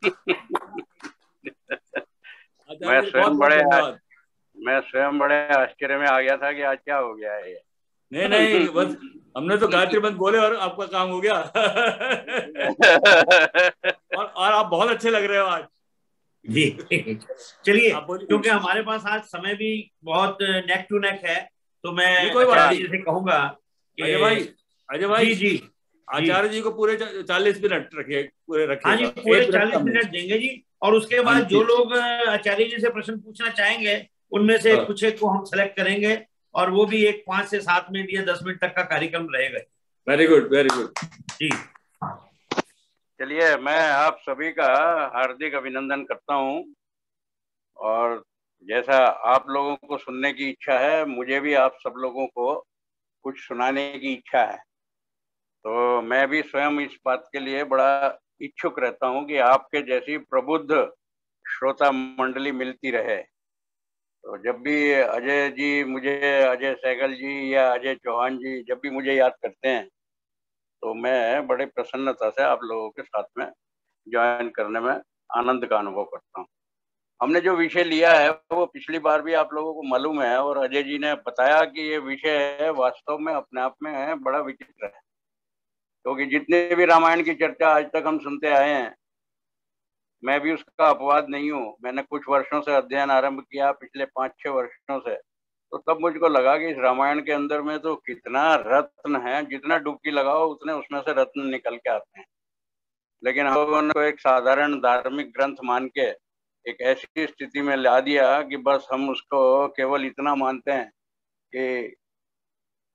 मैं आचार्य जी बहुत स्वयं बहुत बड़े धन्यवाद। मैं स्वयं बड़े आश्चर्य में आ गया था कि आज क्या हो गया है ये। नहीं नहीं, बस हमने तो गायत्री मंत्र बोले और आपका काम हो गया। और आप बहुत अच्छे लग रहे हो आज। जी चलिए, आप बोलिए। क्योंकि हमारे पास आज समय भी बहुत नेक टू नेक है, तो मैं नहीं कोई बात आचार्य नहीं। जी से कहूंगा कि अजय भाई, अजय भाई, जी जी जी आचार्य जी को पूरे 40 मिनट रखिए, पूरे हाँ जी, रखिएगा, पूरे 1 मिनट 40 कम नहीं। मिनट देंगे जी। और उसके हाँ बाद जी। जो लोग आचार्य जी से प्रश्न पूछना चाहेंगे उनमें से हाँ। कुछ एक को हम सेलेक्ट करेंगे, और वो भी एक 5 से 7 मिनट या 10 मिनट तक का कार्यक्रम रहेगा। वेरी गुड, वेरी गुड जी। चलिए, मैं आप सभी का हार्दिक अभिनंदन करता हूं, और जैसा आप लोगों को सुनने की इच्छा है, मुझे भी आप सब लोगों को कुछ सुनाने की इच्छा है। तो मैं भी स्वयं इस बात के लिए बड़ा इच्छुक रहता हूं कि आपके जैसी प्रबुद्ध श्रोता मंडली मिलती रहे। तो जब भी अजय जी मुझे, अजय सहगल जी या अजय चौहान जी जब भी मुझे याद करते हैं, तो मैं बड़े प्रसन्नता से आप लोगों के साथ में ज्वाइन करने में आनंद का अनुभव करता हूँ। हमने जो विषय लिया है वो पिछली बार भी आप लोगों को मालूम है, और अजय जी ने बताया कि ये विषय वास्तव में अपने आप में बड़ा विचित्र है, क्योंकि जितने भी रामायण की चर्चा आज तक हम सुनते आए हैं, मैं भी उसका अपवाद नहीं हूँ। मैंने कुछ वर्षों से अध्ययन आरंभ किया, पिछले 5-6 वर्षों से, तो तब मुझको लगा कि इस रामायण के अंदर में तो कितना रत्न है, जितना डुबकी लगाओ उतने उसमें से रत्न निकल के आते हैं। लेकिन हम लोगों ने एक साधारण धार्मिक ग्रंथ मान के एक ऐसी स्थिति में ला दिया कि बस हम उसको केवल इतना मानते हैं कि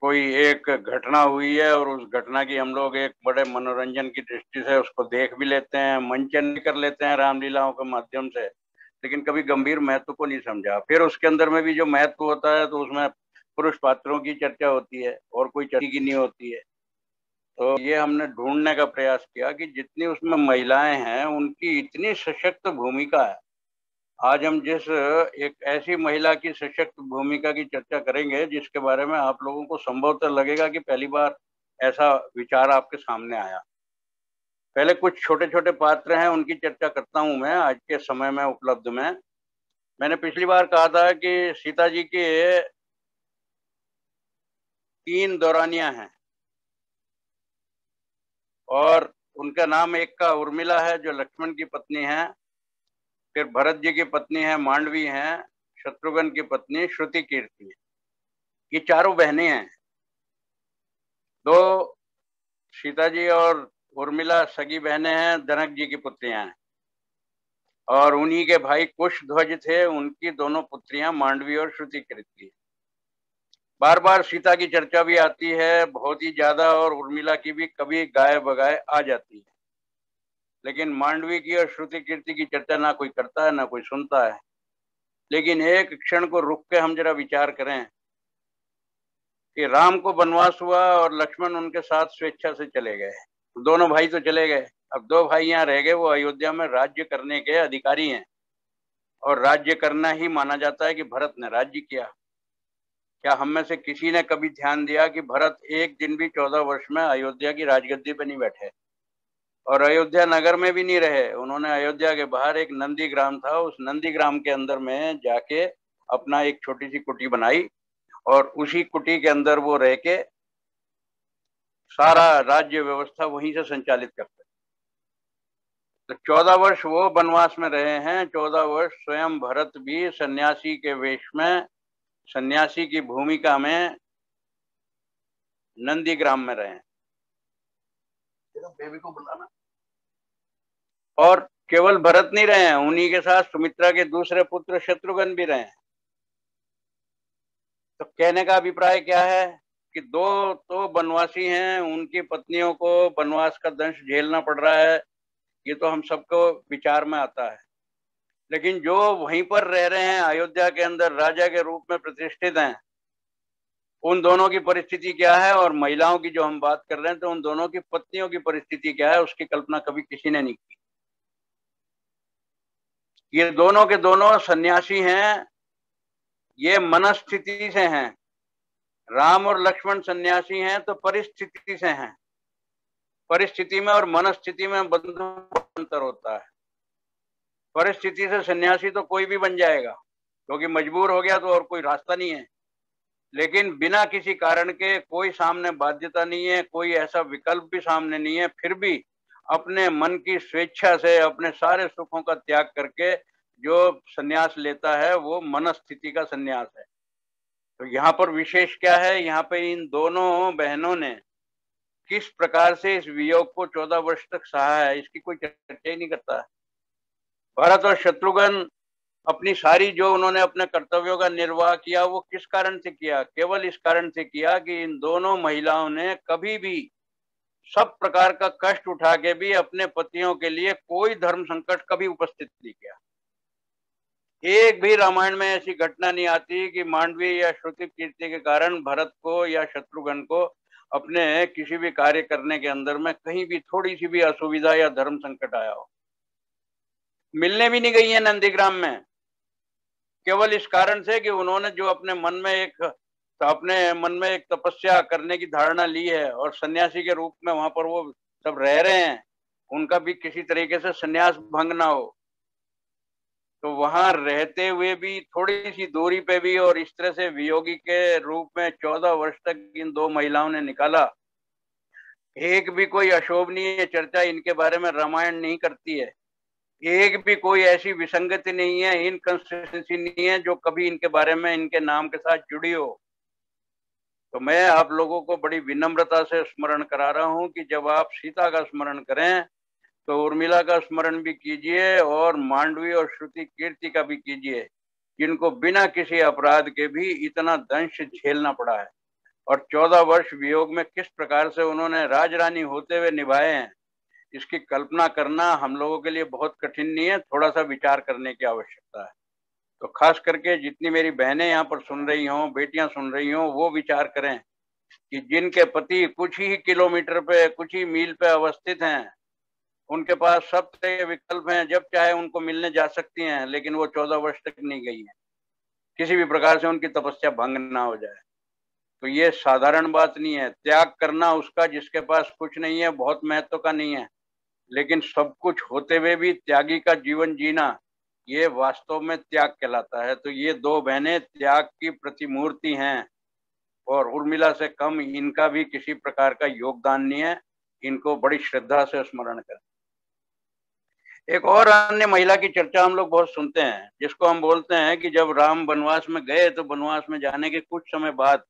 कोई एक घटना हुई है और उस घटना की हम लोग एक बड़े मनोरंजन की दृष्टि से उसको देख भी लेते हैं, मंचन भी कर लेते हैं रामलीलाओं के माध्यम से, लेकिन कभी गंभीर महत्व को नहीं समझा। फिर उसके अंदर में भी जो महत्व होता है तो उसमें पुरुष पात्रों की चर्चा होती है और कोई चर्चा की नहीं होती है। तो ये हमने ढूंढने का प्रयास किया कि जितनी उसमें महिलाएं हैं उनकी इतनी सशक्त भूमिका है। आज हम जिस एक ऐसी महिला की सशक्त भूमिका की चर्चा करेंगे जिसके बारे में आप लोगों को संभवतः लगेगा कि पहली बार ऐसा विचार आपके सामने आया। पहले कुछ छोटे छोटे पात्र हैं, उनकी चर्चा करता हूं मैं आज के समय में उपलब्ध में। मैंने पिछली बार कहा था कि सीता जी के 3 दौरानियां हैं, और उनका नाम एक का उर्मिला है जो लक्ष्मण की पत्नी है, फिर भरत जी की पत्नी है मांडवी है, शत्रुघ्न की पत्नी श्रुति कीर्ति है। ये चारों बहनें हैं। 2 सीता जी और उर्मिला सगी बहनें हैं, जनक जी की पुत्रियां हैं, और उन्हीं के भाई कुशध्वज थे, उनकी दोनों पुत्रियां मांडवी और श्रुति कीर्ति। बार बार सीता की चर्चा भी आती है बहुत ही ज्यादा, और उर्मिला की भी कभी गाय बगाए आ जाती है, लेकिन मांडवी की और श्रुति कीर्ति की चर्चा ना कोई करता है ना कोई सुनता है। लेकिन एक क्षण को रुक के हम जरा विचार करें कि राम को वनवास हुआ और लक्ष्मण उनके साथ स्वेच्छा से चले गए। दोनों भाई तो चले गए, अब 2 भाई यहाँ रह गए। वो अयोध्या में राज्य करने के अधिकारी हैं, और राज्य करना ही माना जाता है कि भरत ने राज्य किया। क्या हम में से किसी ने कभी ध्यान दिया कि भरत एक दिन भी 14 वर्ष में अयोध्या की राजगद्दी पे नहीं बैठे, और अयोध्या नगर में भी नहीं रहे। उन्होंने अयोध्या के बाहर एक नंदी ग्राम था, उस नंदी ग्राम के अंदर में जाके अपना एक छोटी सी कुटी बनाई, और उसी कुटी के अंदर वो रह के सारा राज्य व्यवस्था वहीं से संचालित करते। तो 14 वर्ष वो वनवास में रहे हैं, 14 वर्ष स्वयं भरत भी सन्यासी के वेश में, सन्यासी की भूमिका में नंदीग्राम में रहे हैं। बेबी को बुलाना। और केवल भरत नहीं रहे हैं, उन्हीं के साथ सुमित्रा के दूसरे पुत्र शत्रुघ्न भी रहे हैं। तो कहने का अभिप्राय क्या है कि 2 तो वनवासी हैं, उनकी पत्नियों को वनवास का दंश झेलना पड़ रहा है, ये तो हम सबको विचार में आता है। लेकिन जो वहीं पर रह रहे हैं, अयोध्या के अंदर राजा के रूप में प्रतिष्ठित हैं, उन दोनों की परिस्थिति क्या है, और महिलाओं की जो हम बात कर रहे हैं तो उन दोनों की पत्नियों की परिस्थिति क्या है, उसकी कल्पना कभी किसी ने नहीं की। ये दोनों के दोनों सन्यासी हैं, ये मनस्थिति से हैं। राम और लक्ष्मण सन्यासी हैं तो परिस्थिति से हैं। परिस्थिति में और मनस्थिति में बंधु अंतर होता है। परिस्थिति से सन्यासी तो कोई भी बन जाएगा, क्योंकि मजबूर हो गया तो और कोई रास्ता नहीं है। लेकिन बिना किसी कारण के, कोई सामने बाध्यता नहीं है, कोई ऐसा विकल्प भी सामने नहीं है, फिर भी अपने मन की स्वेच्छा से अपने सारे सुखों का त्याग करके जो सन्यास लेता है वो मनस्थिति का सन्यास है। तो यहाँ पर विशेष क्या है, यहाँ पे इन दोनों बहनों ने किस प्रकार से इस वियोग को 14 वर्ष तक सहा है, इसकी कोई चर्चा ही नहीं करता है। भरत और शत्रुघ्न अपनी सारी जो उन्होंने अपने कर्तव्यों का निर्वाह किया वो किस कारण से किया, केवल इस कारण से किया कि इन दोनों महिलाओं ने कभी भी सब प्रकार का कष्ट उठा के भी अपने पतियों के लिए कोई धर्म संकट कभी उपस्थित नहीं किया। एक भी रामायण में ऐसी घटना नहीं आती कि मांडवी या श्रुति कीर्ति के कारण भरत को या शत्रुघ्न को अपने किसी भी कार्य करने के अंदर में कहीं भी थोड़ी सी भी असुविधा या धर्म संकट आया हो। मिलने भी नहीं गई है नंदीग्राम में, केवल इस कारण से कि उन्होंने जो अपने मन में एक तपस्या करने की धारणा ली है और सन्यासी के रूप में वहां पर वो सब रह रहे हैं, उनका भी किसी तरीके से सन्यास भंग ना हो। तो वहां रहते हुए भी थोड़ी सी दूरी पे भी और इस तरह से वियोगी के रूप में 14 वर्ष तक इन दो महिलाओं ने निकाला। एक भी कोई अशोभनीय चर्चा इनके बारे में रामायण नहीं करती है, एक भी कोई ऐसी विसंगति नहीं है, इनकंसिस्टेंसी नहीं है जो कभी इनके बारे में इनके नाम के साथ जुड़ी हो। तो मैं आप लोगों को बड़ी विनम्रता से स्मरण करा रहा हूं कि जब आप सीता का स्मरण करें तो उर्मिला का स्मरण भी कीजिए और मांडवी और श्रुति कीर्ति का भी कीजिए, जिनको बिना किसी अपराध के भी इतना दंश झेलना पड़ा है और 14 वर्ष वियोग में किस प्रकार से उन्होंने राजरानी होते हुए निभाए हैं, इसकी कल्पना करना हम लोगों के लिए बहुत कठिन नहीं है, थोड़ा सा विचार करने की आवश्यकता है। तो खास करके जितनी मेरी बहनें यहाँ पर सुन रही हों, बेटियां सुन रही हों, वो विचार करें कि जिनके पति कुछ ही किलोमीटर पे, कुछ ही मील पे अवस्थित हैं, उनके पास सब तरह के विकल्प हैं, जब चाहे उनको मिलने जा सकती हैं, लेकिन वो 14 वर्ष तक नहीं गई हैं, किसी भी प्रकार से उनकी तपस्या भंग ना हो जाए। तो ये साधारण बात नहीं है। त्याग करना उसका जिसके पास कुछ नहीं है बहुत महत्व का नहीं है, लेकिन सब कुछ होते हुए भी त्यागी का जीवन जीना, ये वास्तव में त्याग कहलाता है। तो ये दो बहनें त्याग की प्रतिमूर्ति हैं और उर्मिला से कम इनका भी किसी प्रकार का योगदान नहीं है। इनको बड़ी श्रद्धा से स्मरण करें। एक और अन्य महिला की चर्चा हम लोग बहुत सुनते हैं, जिसको हम बोलते हैं कि जब राम वनवास में गए तो वनवास में जाने के कुछ समय बाद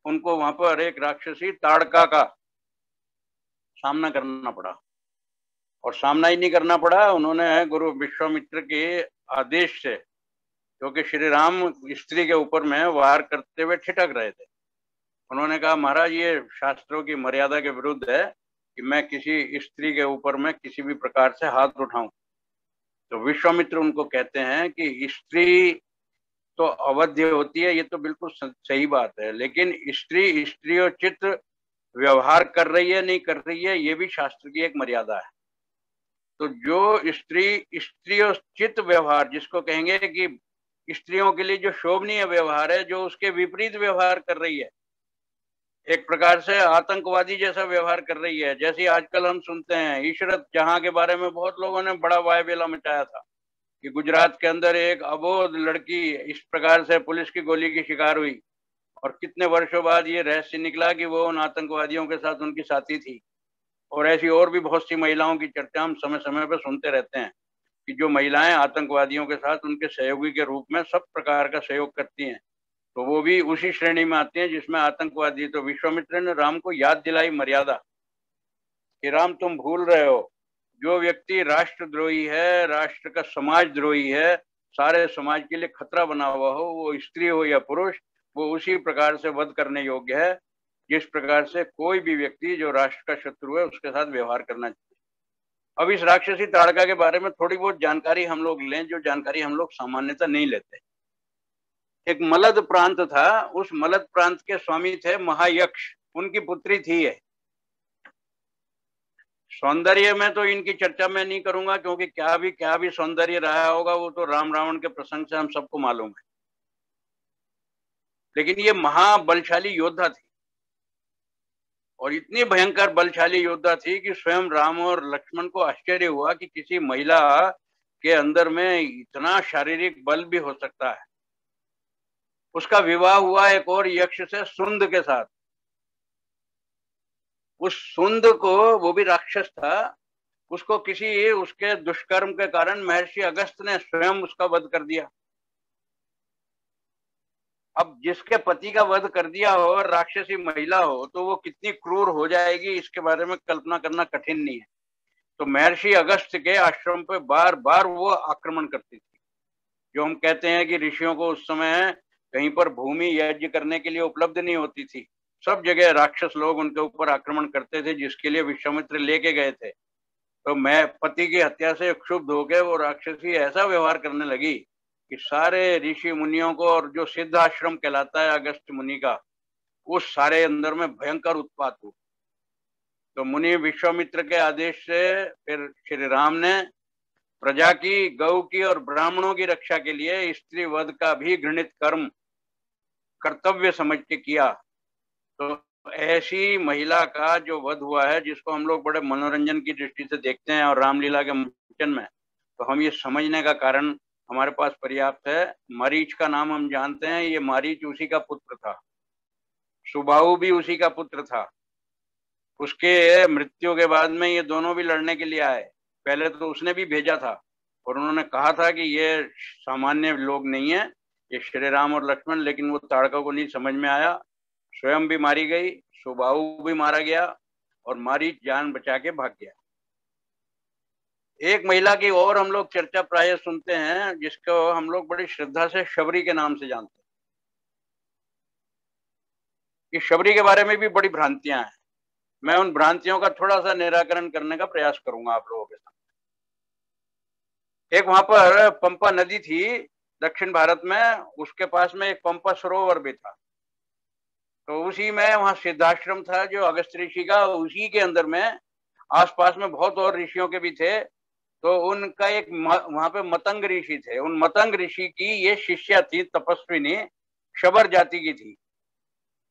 उनको वहां पर एक राक्षसी ताड़का का सामना करना पड़ा। और सामना ही नहीं करना पड़ा, उन्होंने गुरु विश्वामित्र के आदेश से, क्योंकि श्री राम स्त्री के ऊपर में वार करते हुए ठिठक रहे थे, उन्होंने कहा महाराज ये शास्त्रों की मर्यादा के विरुद्ध है कि मैं किसी स्त्री के ऊपर में किसी भी प्रकार से हाथ उठाऊं। तो विश्वामित्र उनको कहते हैं कि स्त्री तो अवध्य होती है, ये तो बिल्कुल सही बात है, लेकिन स्त्री स्त्रीयोचित व्यवहार कर रही है नहीं कर रही है, ये भी शास्त्र की एक मर्यादा है। तो जो स्त्री स्त्रीयोचित व्यवहार, जिसको कहेंगे कि स्त्रियों के लिए जो शोभनीय व्यवहार है, जो उसके विपरीत व्यवहार कर रही है, एक प्रकार से आतंकवादी जैसा व्यवहार कर रही है। जैसे आजकल हम सुनते हैं इशरत जहां के बारे में बहुत लोगों ने बड़ा वायवेला मचाया था कि गुजरात के अंदर एक अबोध लड़की इस प्रकार से पुलिस की गोली की शिकार हुई और कितने वर्षों बाद ये रहस्य निकला कि वो उन आतंकवादियों के साथ उनकी साथी थी। और ऐसी और भी बहुत सी महिलाओं की चर्चा हम समय समय पर सुनते रहते हैं कि जो महिलाएं आतंकवादियों के साथ उनके सहयोगी के रूप में सब प्रकार का सहयोग करती हैं, तो वो भी उसी श्रेणी में आती हैं जिसमें आतंकवादी। तो विश्वामित्र ने राम को याद दिलाई मर्यादा कि राम तुम भूल रहे हो, जो व्यक्ति राष्ट्रद्रोही है, राष्ट्र का समाजद्रोही है, सारे समाज के लिए खतरा बना हुआ हो, वो स्त्री हो या पुरुष, वो उसी प्रकार से वध करने योग्य है जिस प्रकार से कोई भी व्यक्ति जो राष्ट्र का शत्रु है उसके साथ व्यवहार करना चाहिए। अब इस राक्षसी ताड़का के बारे में थोड़ी बहुत जानकारी हम लोग लें, जो जानकारी हम लोग सामान्यतः नहीं लेते। एक मलद प्रांत था, उस मलद प्रांत के स्वामी थे महायक्ष, उनकी पुत्री थी है। सौंदर्य में तो इनकी चर्चा मैं नहीं करूंगा, क्योंकि क्या भी सौंदर्य रहा होगा वो तो राम रावण के प्रसंग से हम सबको मालूम है। लेकिन ये महाबलशाली योद्धा थी और इतनी भयंकर बलशाली योद्धा थी कि स्वयं राम और लक्ष्मण को आश्चर्य हुआ कि किसी महिला के अंदर में इतना शारीरिक बल भी हो सकता है। उसका विवाह हुआ एक और यक्ष से, सुंद के साथ। उस सुंद को, वो भी राक्षस था, उसको किसी उसके दुष्कर्म के कारण महर्षि अगस्त ने स्वयं उसका वध कर दिया। अब जिसके पति का वध कर दिया हो और राक्षसी महिला हो तो वो कितनी क्रूर हो जाएगी, इसके बारे में कल्पना करना कठिन नहीं है। तो महर्षि अगस्त के आश्रम पे बार बार वो आक्रमण करती थी। जो हम कहते हैं कि ऋषियों को उस समय कहीं पर भूमि यज्ञ करने के लिए उपलब्ध नहीं होती थी, सब जगह राक्षस लोग उनके ऊपर आक्रमण करते थे, जिसके लिए विश्वामित्र लेके गए थे। तो मैं पति की हत्या से क्षुब्ध होकर वो राक्षसी ऐसा व्यवहार करने लगी कि सारे ऋषि मुनियों को, और जो सिद्ध आश्रम कहलाता है अगस्त मुनि का, उस सारे अंदर में भयंकर उत्पात हुआ। तो मुनि विश्वामित्र के आदेश से फिर श्री राम ने प्रजा की, गौ की और ब्राह्मणों की रक्षा के लिए स्त्री वध का भी घृणित कर्म कर्तव्य समझ के किया। तो ऐसी महिला का जो वध हुआ है, जिसको हम लोग बड़े मनोरंजन की दृष्टि से देखते हैं और रामलीला के मंचन में, तो हम ये समझने का कारण हमारे पास पर्याप्त है। मरीच का नाम हम जानते हैं, ये मारीच उसी का पुत्र था, सुबाहु भी उसी का पुत्र था। उसके मृत्यु के बाद में ये दोनों भी लड़ने के लिए आए। पहले तो उसने भी भेजा था और उन्होंने कहा था कि ये सामान्य लोग नहीं है, ये श्री राम और लक्ष्मण, लेकिन वो ताड़का को नहीं समझ में आया। स्वयं भी मारी गई, सुबाहु भी मारा गया और मारीच जान बचा के भाग गया। एक महिला की और हम लोग चर्चा प्राय सुनते हैं, जिसको हम लोग बड़ी श्रद्धा से शबरी के नाम से जानते हैं। कि शबरी के बारे में भी बड़ी भ्रांतियां हैं। मैं उन भ्रांतियों का थोड़ा सा निराकरण करने का प्रयास करूंगा आप लोगों के साथ। एक वहां पर पंपा नदी थी दक्षिण भारत में, उसके पास में एक पंपा सरोवर भी था। तो उसी में वहां सिद्धाश्रम था जो अगस्त ऋषि का, उसी के अंदर में आसपास में बहुत और ऋषियों के भी थे। तो उनका एक वहां पे मतंग ऋषि थे। उन मतंग ऋषि की ये शिष्या थी, तपस्विनी, शबर जाति की थी,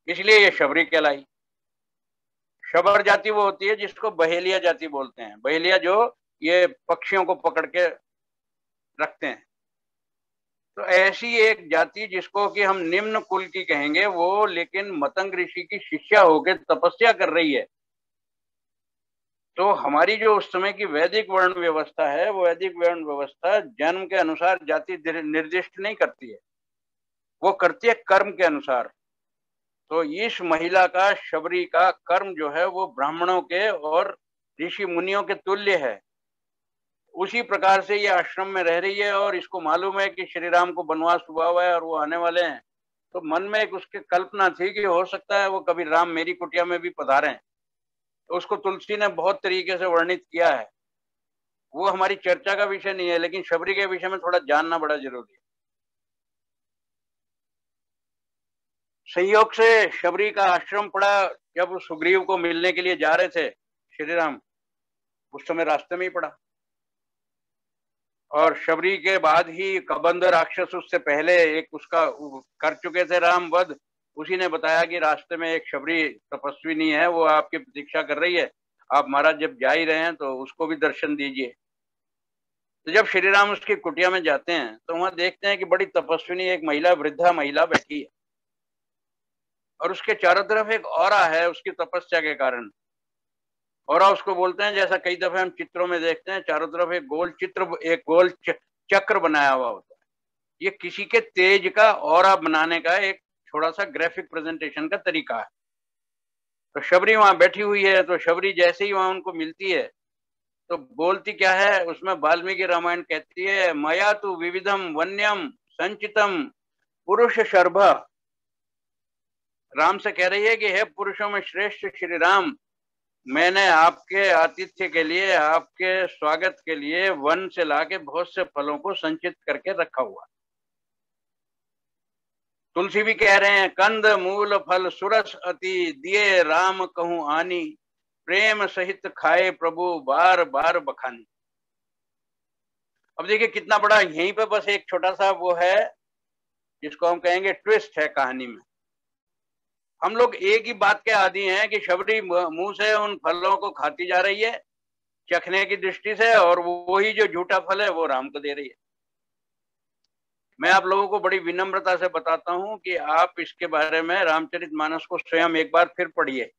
इसलिए ये शबरी कहलाई। शबर जाति वो होती है जिसको बहेलिया जाति बोलते हैं। बहेलिया जो ये पक्षियों को पकड़ के रखते हैं। तो ऐसी एक जाति जिसको कि हम निम्न कुल की कहेंगे, वो लेकिन मतंग ऋषि की शिष्या होकर तपस्या कर रही है। तो हमारी जो उस समय की वैदिक वर्ण व्यवस्था है, वो वैदिक वर्ण व्यवस्था जन्म के अनुसार जाति निर्दिष्ट नहीं करती है, वो करती है कर्म के अनुसार। तो इस महिला का, शबरी का कर्म जो है वो ब्राह्मणों के और ऋषि मुनियों के तुल्य है। उसी प्रकार से ये आश्रम में रह रही है और इसको मालूम है कि श्री राम को वनवास हुआ हुआ है और वो आने वाले हैं। तो मन में एक उसकी कल्पना थी कि हो सकता है वो कभी राम मेरी कुटिया में भी पधारें। तो उसको तुलसी ने बहुत तरीके से वर्णित किया है। वो हमारी चर्चा का विषय नहीं है, लेकिन शबरी के विषय में थोड़ा जानना बड़ा जरूरी है। संयोग से शबरी का आश्रम पड़ा जब सुग्रीव को मिलने के लिए जा रहे थे श्री राम, उस समय रास्ते में ही पड़ा। और शबरी के बाद ही कबंध राक्षस उससे पहले एक उसका कर चुके थे राम वध। उसी ने बताया कि रास्ते में एक शबरी तपस्विनी है, वो आपकी प्रतीक्षा कर रही है, आप महाराज जब जा ही रहे हैं तो उसको भी दर्शन दीजिए। तो जब श्री राम उसकी कुटिया में जाते हैं तो वहां देखते हैं कि बड़ी तपस्विनी एक महिला, वृद्धा महिला बैठी है और उसके चारों तरफ एक औरा है उसकी तपस्या के कारण। औरा उसको बोलते हैं, जैसा कई दफे हम चित्रों में देखते हैं, चारों तरफ एक गोल चित्र, एक गोल चक्र बनाया हुआ होता है। ये किसी के तेज का औरा बनाने का एक थोड़ा सा ग्राफिक प्रेजेंटेशन का तरीका है। तो शबरी वहां बैठी हुई है। तो शबरी जैसे ही वहां उनको मिलती है तो बोलती क्या है, उसमें वाल्मीकि रामायण कहती है, मया तु विविधम वन्यम संचितम पुरुष शर्भ। राम से कह रही है कि हे पुरुषों में श्रेष्ठ श्री राम, मैंने आपके आतिथ्य के लिए, आपके स्वागत के लिए वन से लाके बहुत से फलों को संचित करके रखा हुआ। तुलसी भी कह रहे हैं, कंद मूल फल सुरस अति दिए राम कहूं आनी, प्रेम सहित खाए प्रभु बार बार बखानी। अब देखिए कितना बड़ा, यहीं पे बस एक छोटा सा वो है जिसको हम कहेंगे ट्विस्ट है कहानी में। हम लोग एक ही बात के आदी हैं कि शबरी मुंह से उन फलों को खाती जा रही है चखने की दृष्टि से, और वही जो झूठा फल है वो राम को दे रही है। मैं आप लोगों को बड़ी विनम्रता से बताता हूं कि आप इसके बारे में रामचरितमानस को स्वयं एक बार फिर पढ़िए।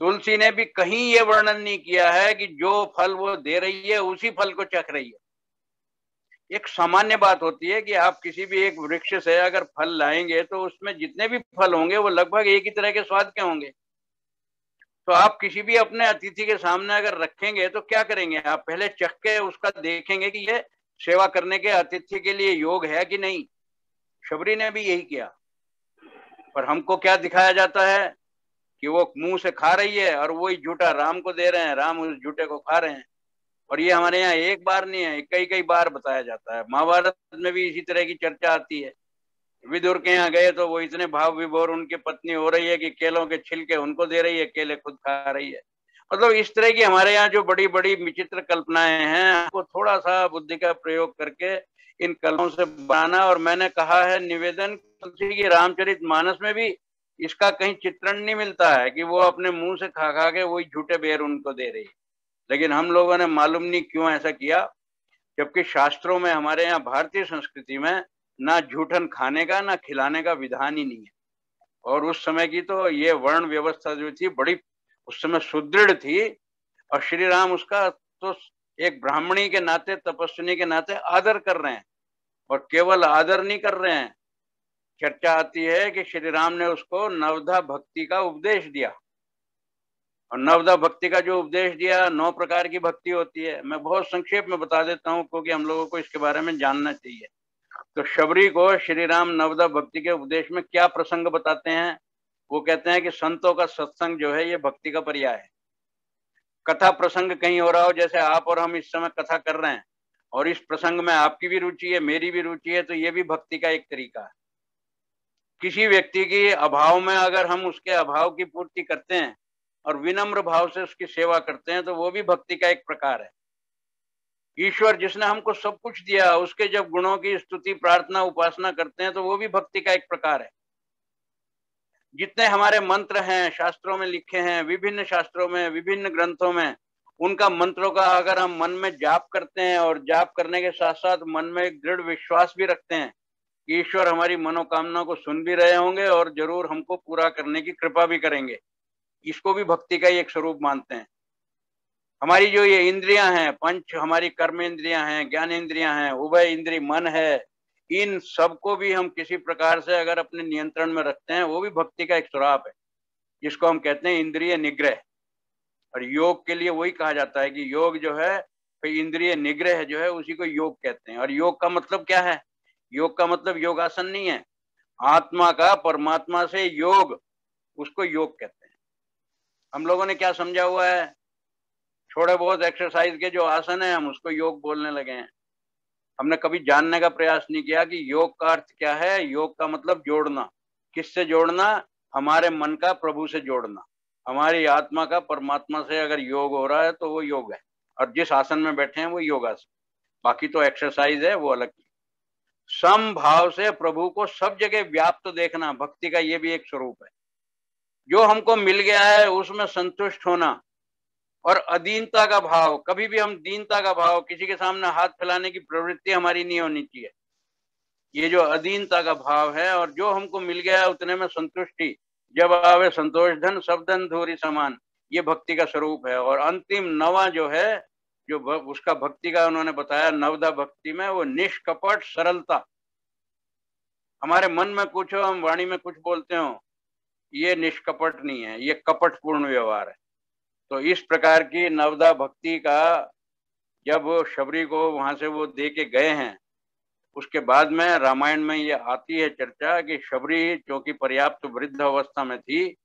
तुलसी ने भी कहीं ये वर्णन नहीं किया है कि जो फल वो दे रही है उसी फल को चख रही है। एक सामान्य बात होती है कि आप किसी भी एक वृक्ष से अगर फल लाएंगे तो उसमें जितने भी फल होंगे वो लगभग एक ही तरह के स्वाद के होंगे। तो आप किसी भी अपने अतिथि के सामने अगर रखेंगे तो क्या करेंगे, आप पहले चख के उसका देखेंगे कि ये सेवा करने के अतिथि के लिए योग है कि नहीं। शबरी ने भी यही किया, पर हमको क्या दिखाया जाता है कि वो मुंह से खा रही है और वही झूठा राम को दे रहे हैं, राम उस झूठे को खा रहे हैं। और ये हमारे यहाँ एक बार नहीं है, कई कई बार बताया जाता है। महाभारत में भी इसी तरह की चर्चा आती है। विदुर के यहाँ गए तो वो इतने भाव विभोर उनकी पत्नी हो रही है कि केलों के छिलके उनको दे रही है, केले खुद खा रही है। मतलब इस तरह की हमारे यहाँ जो बड़ी बड़ी विचित्र कल्पनाएं हैं, आपको थोड़ा सा बुद्धि का प्रयोग करके इन कल्पनाओं से बनाना। और मैंने कहा है निवेदन की रामचरितमानस में भी इसका कहीं चित्रण नहीं मिलता है कि वो अपने मुंह से खा खा के वही झूठे बेर उनको दे रही है। लेकिन हम लोगों ने मालूम नहीं क्यों ऐसा किया, जबकि शास्त्रों में हमारे यहाँ भारतीय संस्कृति में ना झूठन खाने का ना खिलाने का विधान ही नहीं है। और उस समय की तो ये वर्ण व्यवस्था जो थी बड़ी उस समय सुदृढ़ थी, और श्री राम उसका तो एक ब्राह्मणी के नाते, तपस्विनी के नाते आदर कर रहे हैं। और केवल आदर नहीं कर रहे हैं, चर्चा आती है कि श्री राम ने उसको नवधा भक्ति का उपदेश दिया। और नवधा भक्ति का जो उपदेश दिया, 9 प्रकार की भक्ति होती है। मैं बहुत संक्षेप में बता देता हूँ क्योंकि हम लोगों को इसके बारे में जानना चाहिए। तो शबरी को श्री राम नवधा भक्ति के उपदेश में क्या प्रसंग बताते हैं, वो कहते हैं कि संतों का सत्संग जो है ये भक्ति का पर्याय है। कथा प्रसंग कहीं हो रहा हो, जैसे आप और हम इस समय कथा कर रहे हैं, और इस प्रसंग में आपकी भी रुचि है, मेरी भी रुचि है, तो ये भी भक्ति का एक तरीका है। किसी व्यक्ति के अभाव में अगर हम उसके अभाव की पूर्ति करते हैं और विनम्र भाव से उसकी सेवा करते हैं तो वो भी भक्ति का एक प्रकार है। ईश्वर जिसने हमको सब कुछ दिया, उसके जब गुणों की स्तुति, प्रार्थना, उपासना करते हैं तो वो भी भक्ति का एक प्रकार है। जितने हमारे मंत्र हैं, शास्त्रों में लिखे हैं, विभिन्न शास्त्रों में, विभिन्न ग्रंथों में, उनका मंत्रों का अगर हम मन में जाप करते हैं और जाप करने के साथ साथ मन में एक दृढ़ विश्वास भी रखते हैं कि ईश्वर हमारी मनोकामना को सुन भी रहे होंगे और जरूर हमको पूरा करने की कृपा भी करेंगे, इसको भी भक्ति का ही एक स्वरूप मानते हैं। हमारी जो ये इंद्रियां हैं, पंच हमारी कर्म इंद्रियां हैं, ज्ञान इंद्रियां हैं, उभय इंद्रिय मन है, इन सबको भी हम किसी प्रकार से अगर अपने नियंत्रण में रखते हैं, वो भी भक्ति का एक स्वरूप है, जिसको हम कहते हैं इंद्रिय निग्रह। और योग के लिए वही कहा जाता है कि योग जो है, इंद्रिय निग्रह जो है, उसी को योग कहते हैं। और योग का मतलब क्या है? योग का मतलब योगासन नहीं है, आत्मा का परमात्मा से योग, उसको योग कहते हैं। हम लोगों ने क्या समझा हुआ है, थोड़े बहुत एक्सरसाइज के जो आसन है हम उसको योग बोलने लगे हैं। हमने कभी जानने का प्रयास नहीं किया कि योग का अर्थ क्या है। योग का मतलब जोड़ना। किससे जोड़ना? हमारे मन का प्रभु से जोड़ना। हमारी आत्मा का परमात्मा से अगर योग हो रहा है तो वो योग है, और जिस आसन में बैठे हैं वो योगासन। बाकी तो एक्सरसाइज है, वो अलग। समभाव से प्रभु को सब जगह व्याप्त देखना, भक्ति का ये भी एक स्वरूप है। जो हमको मिल गया है उसमें संतुष्ट होना, और अधीनता का भाव, कभी भी हम दीनता का भाव, किसी के सामने हाथ फैलाने की प्रवृत्ति हमारी नहीं होनी चाहिए। ये जो अधीनता का भाव है, और जो हमको मिल गया है उतने में संतुष्टि, जब आवे संतोष धन सब धन धूरी समान, ये भक्ति का स्वरूप है। और अंतिम नवा जो है, जो उसका भक्ति का उन्होंने बताया नवदा भक्ति में, वो निष्कपट सरलता। हमारे मन में कुछ हो, हम वाणी में कुछ बोलते हो, ये निष्कपट नहीं है, ये कपटपूर्ण व्यवहार है। तो इस प्रकार की नवदा भक्ति का जब शबरी को वहां से वो दे के गए हैं, उसके बाद में रामायण में ये आती है चर्चा कि शबरी क्योंकि पर्याप्त वृद्ध अवस्था में थी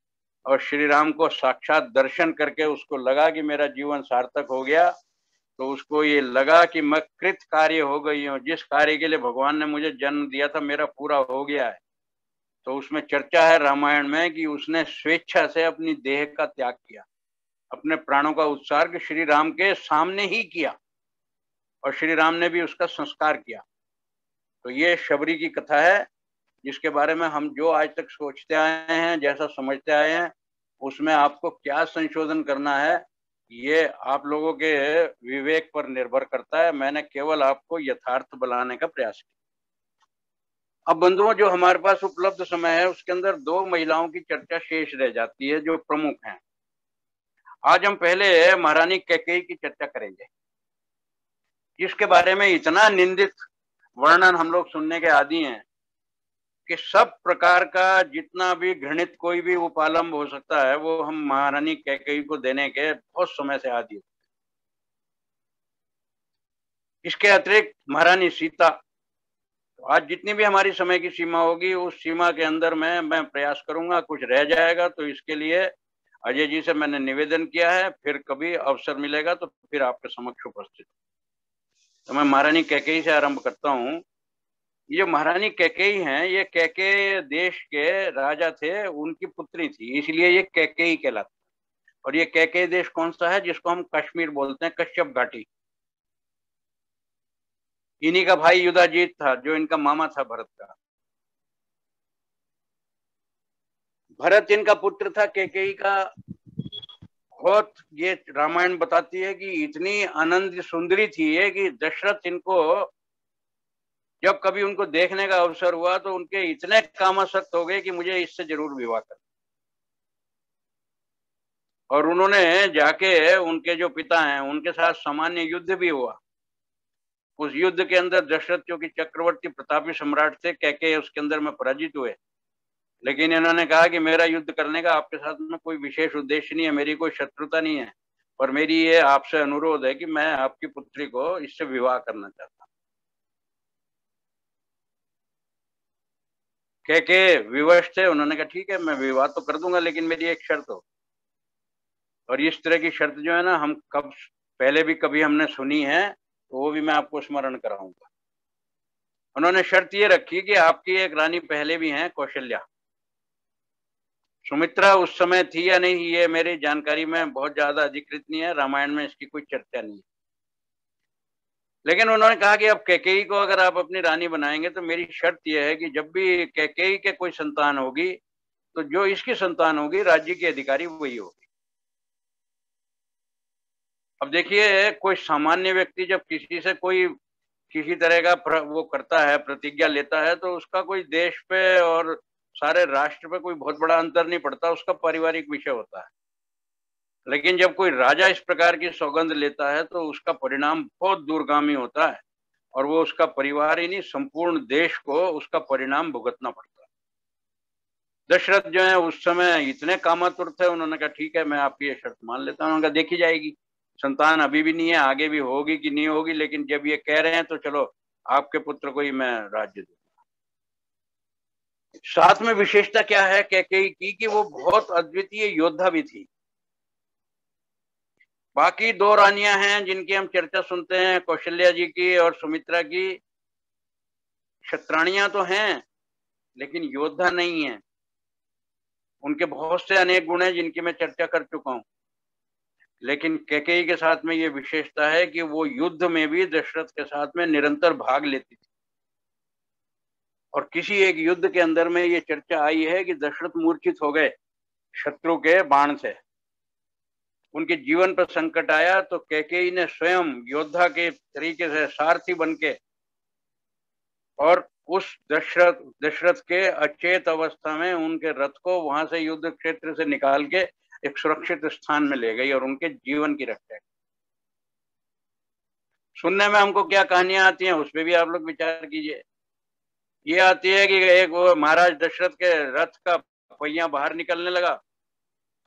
और श्री राम को साक्षात दर्शन करके उसको लगा कि मेरा जीवन सार्थक हो गया, तो उसको ये लगा कि मैं कृत कार्य हो गई हूँ, जिस कार्य के लिए भगवान ने मुझे जन्म दिया था मेरा पूरा हो गया है। तो उसमें चर्चा है रामायण में कि उसने स्वेच्छा से अपनी देह का त्याग किया, अपने प्राणों का उत्सर्ग श्री राम के सामने ही किया, और श्री राम ने भी उसका संस्कार किया। तो ये शबरी की कथा है, जिसके बारे में हम जो आज तक सोचते आए हैं, जैसा समझते आए हैं, उसमें आपको क्या संशोधन करना है ये आप लोगों के विवेक पर निर्भर करता है। मैंने केवल आपको यथार्थ बनाने का प्रयास किया। अब बंधुओं, जो हमारे पास उपलब्ध समय है उसके अंदर दो महिलाओं की चर्चा शेष रह जाती है जो प्रमुख हैं। आज हम पहले महारानी कैकेयी की चर्चा करेंगे, जिसके बारे में इतना निंदित वर्णन हम लोग सुनने के आदी हैं कि सब प्रकार का जितना भी घृणित कोई भी उपालंब हो सकता है वो हम महारानी कैकेयी को देने के बहुत समय से आदी हैं। इसके अतिरिक्त महारानी सीता, आज जितनी भी हमारी समय की सीमा होगी उस सीमा के अंदर में मैं प्रयास करूंगा, कुछ रह जाएगा तो इसके लिए अजय जी से मैंने निवेदन किया है, फिर कभी अवसर मिलेगा तो फिर आपके समक्ष उपस्थित। तो मैं महारानी कैकेयी से आरंभ करता हूँ। ये महारानी कैकेयी हैं, ये कैकेय देश के राजा थे, उनकी पुत्री थी, इसलिए ये कैकेयी कहलाती। और ये कैकेय देश कौन सा है? जिसको हम कश्मीर बोलते हैं, कश्यप घाटी। इन्हीं का भाई युधाजीत था जो इनका मामा था भरत का। भरत इनका पुत्र था, कैकेयी का। बहुत ये रामायण बताती है कि इतनी आनंद सुंदरी थी ये कि दशरथ इनको जब कभी उनको देखने का अवसर हुआ तो उनके इतने कामासक्त हो गए कि मुझे इससे जरूर विवाह करना। और उन्होंने जाके उनके जो पिता हैं उनके साथ सामान्य युद्ध भी हुआ। उस युद्ध के अंदर दशरथ जो कि चक्रवर्ती प्रतापी सम्राट थे, कैकेयी उसके अंदर में पराजित हुए। लेकिन इन्होंने कहा कि मेरा युद्ध करने का आपके साथ में कोई विशेष उद्देश्य नहीं है, मेरी कोई शत्रुता नहीं है, और मेरी ये आपसे अनुरोध है कि मैं आपकी पुत्री को इससे विवाह करना चाहता हूँ। कैकेयी विवश थे, उन्होंने कहा ठीक है मैं विवाह तो कर दूंगा, लेकिन मेरी एक शर्त हो। और इस तरह की शर्त जो है ना, हम कब पहले भी कभी हमने सुनी है, तो वो भी मैं आपको स्मरण कराऊंगा। उन्होंने शर्त ये रखी कि आपकी एक रानी पहले भी हैं, कौशल्या। सुमित्रा उस समय थी या नहीं ये मेरी जानकारी में बहुत ज्यादा अधिकृत नहीं है, रामायण में इसकी कोई चर्चा नहीं है। लेकिन उन्होंने कहा कि अब कैकेयी को अगर आप अपनी रानी बनाएंगे तो मेरी शर्त यह है कि जब भी कैकेयी के कोई संतान होगी तो जो इसकी संतान होगी राज्य की अधिकारी वही होगी। अब देखिए, कोई सामान्य व्यक्ति जब किसी से कोई किसी तरह का वो करता है, प्रतिज्ञा लेता है, तो उसका कोई देश पे और सारे राष्ट्र पे कोई बहुत बड़ा अंतर नहीं पड़ता, उसका पारिवारिक विषय होता है। लेकिन जब कोई राजा इस प्रकार की सौगंध लेता है तो उसका परिणाम बहुत दूरगामी होता है, और वो उसका परिवार ही नहीं संपूर्ण देश को उसका परिणाम भुगतना पड़ता है। दशरथ जो है उस समय इतने कामातुर थे, उन्होंने कहा ठीक है मैं आपकी ये शर्त मान लेता हूँ। उन्होंने कहा देखी जाएगी, संतान अभी भी नहीं है, आगे भी होगी कि नहीं होगी, लेकिन जब ये कह रहे हैं तो चलो आपके पुत्र को ही मैं राज्य दूंगा। साथ में विशेषता क्या है कैकेयी की कि वो बहुत अद्वितीय योद्धा भी थी। बाकी दो रानियां हैं जिनकी हम चर्चा सुनते हैं, कौशल्या जी की और सुमित्रा की, क्षत्राणियां तो हैं लेकिन योद्धा नहीं है। उनके बहुत से अनेक गुण हैं जिनकी मैं चर्चा कर चुका हूं। लेकिन कैकेयी के साथ में ये विशेषता है कि वो युद्ध में भी दशरथ के साथ में निरंतर भाग लेती थी। और किसी एक युद्ध के अंदर में ये चर्चा आई है कि दशरथ मूर्छित हो गए शत्रु के बाण से, उनके जीवन पर संकट आया तो कैकेयी ने स्वयं योद्धा के तरीके से सारथी बनके और उस दशरथ के अचेत अवस्था में उनके रथ को वहां से युद्ध क्षेत्र से निकाल के एक सुरक्षित स्थान में ले गई और उनके जीवन की रक्षा की। सुनने में हमको क्या कहानियां आती हैं उस पर भी आप लोग विचार कीजिए। ये आती है कि एक वो महाराज दशरथ के रथ का पहिया बाहर निकलने लगा,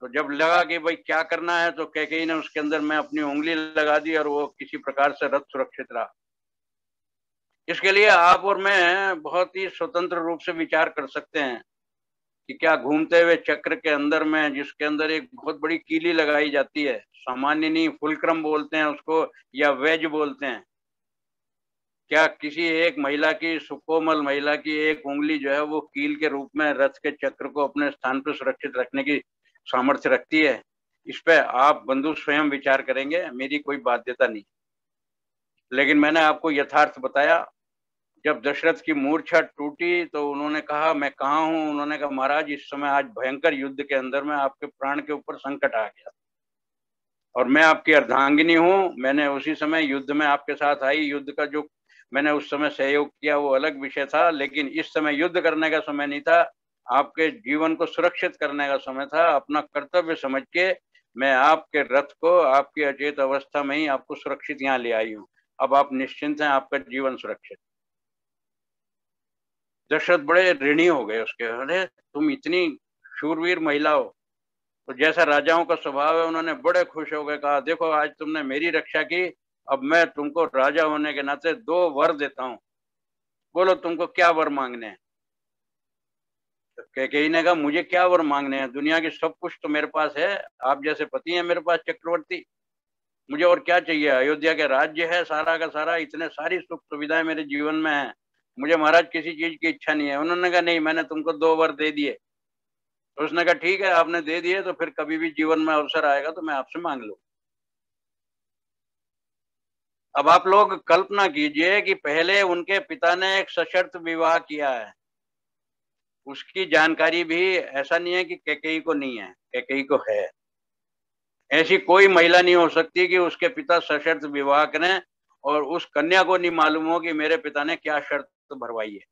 तो जब लगा कि भाई क्या करना है तो कैकेयी ने उसके अंदर में अपनी उंगली लगा दी और वो किसी प्रकार से रथ सुरक्षित रहा। इसके लिए आप और मैं बहुत ही स्वतंत्र रूप से विचार कर सकते हैं कि क्या घूमते हुए चक्र के अंदर में, जिसके अंदर एक बहुत बड़ी कीली लगाई जाती है, सामान्य नहीं फुलक्रम बोलते हैं उसको या वेज बोलते हैं, क्या किसी एक महिला की, सुकोमल महिला की एक उंगली जो है वो कील के रूप में रथ के चक्र को अपने स्थान पर सुरक्षित रखने की सामर्थ्य रखती है? इस पे आप बंधु स्वयं विचार करेंगे, मेरी कोई बाध्यता नहीं। लेकिन मैंने आपको यथार्थ बताया। जब दशरथ की मूर्छा टूटी तो उन्होंने कहा मैं कहाँ हूँ? उन्होंने कहा महाराज इस समय आज भयंकर युद्ध के अंदर में आपके प्राण के ऊपर संकट आ गया। और मैं आपकी अर्धांगिनी हूँ। मैंने उसी समय युद्ध में आपके साथ आई, युद्ध का जो मैंने उस समय सहयोग किया वो अलग विषय था, लेकिन इस समय युद्ध करने का समय नहीं था, आपके जीवन को सुरक्षित करने का समय था। अपना कर्तव्य समझ के मैं आपके रथ को आपकी अचेत अवस्था में ही आपको सुरक्षित यहाँ ले आई हूँ। अब आप निश्चिंत हैं, आपका जीवन सुरक्षित। दशरथ बड़े ऋणी हो गए उसके, अरे तुम इतनी शूरवीर महिला हो। तो जैसा राजाओं का स्वभाव है, उन्होंने बड़े खुश हो गए, कहा देखो आज तुमने मेरी रक्षा की, अब मैं तुमको राजा होने के नाते 2 वर देता हूँ, बोलो तुमको क्या वर मांगने हैं। तो कैकेयी ने कहा मुझे क्या वर मांगने हैं, दुनिया की सब कुछ तो मेरे पास है, आप जैसे पति हैं मेरे पास चक्रवर्ती, मुझे और क्या चाहिए। अयोध्या के राज्य है सारा का सारा, इतने सारी सुख सुविधाएं मेरे जीवन में है, मुझे महाराज किसी चीज की इच्छा नहीं है। उन्होंने कहा नहीं, मैंने तुमको 2 वर दे दिए। तो उसने कहा ठीक है, आपने दे दिए तो फिर कभी भी जीवन में अवसर आएगा तो मैं आपसे मांग लूँ। अब आप लोग कल्पना कीजिए कि पहले उनके पिता ने एक सशर्त विवाह किया है, उसकी जानकारी भी ऐसा नहीं है कि कैकेयी को नहीं है, कैकेयी को है। ऐसी कोई महिला नहीं हो सकती कि उसके पिता सशर्त विवाह करें और उस कन्या को नहीं मालूम हो कि मेरे पिता ने क्या शर्त भरवाई है।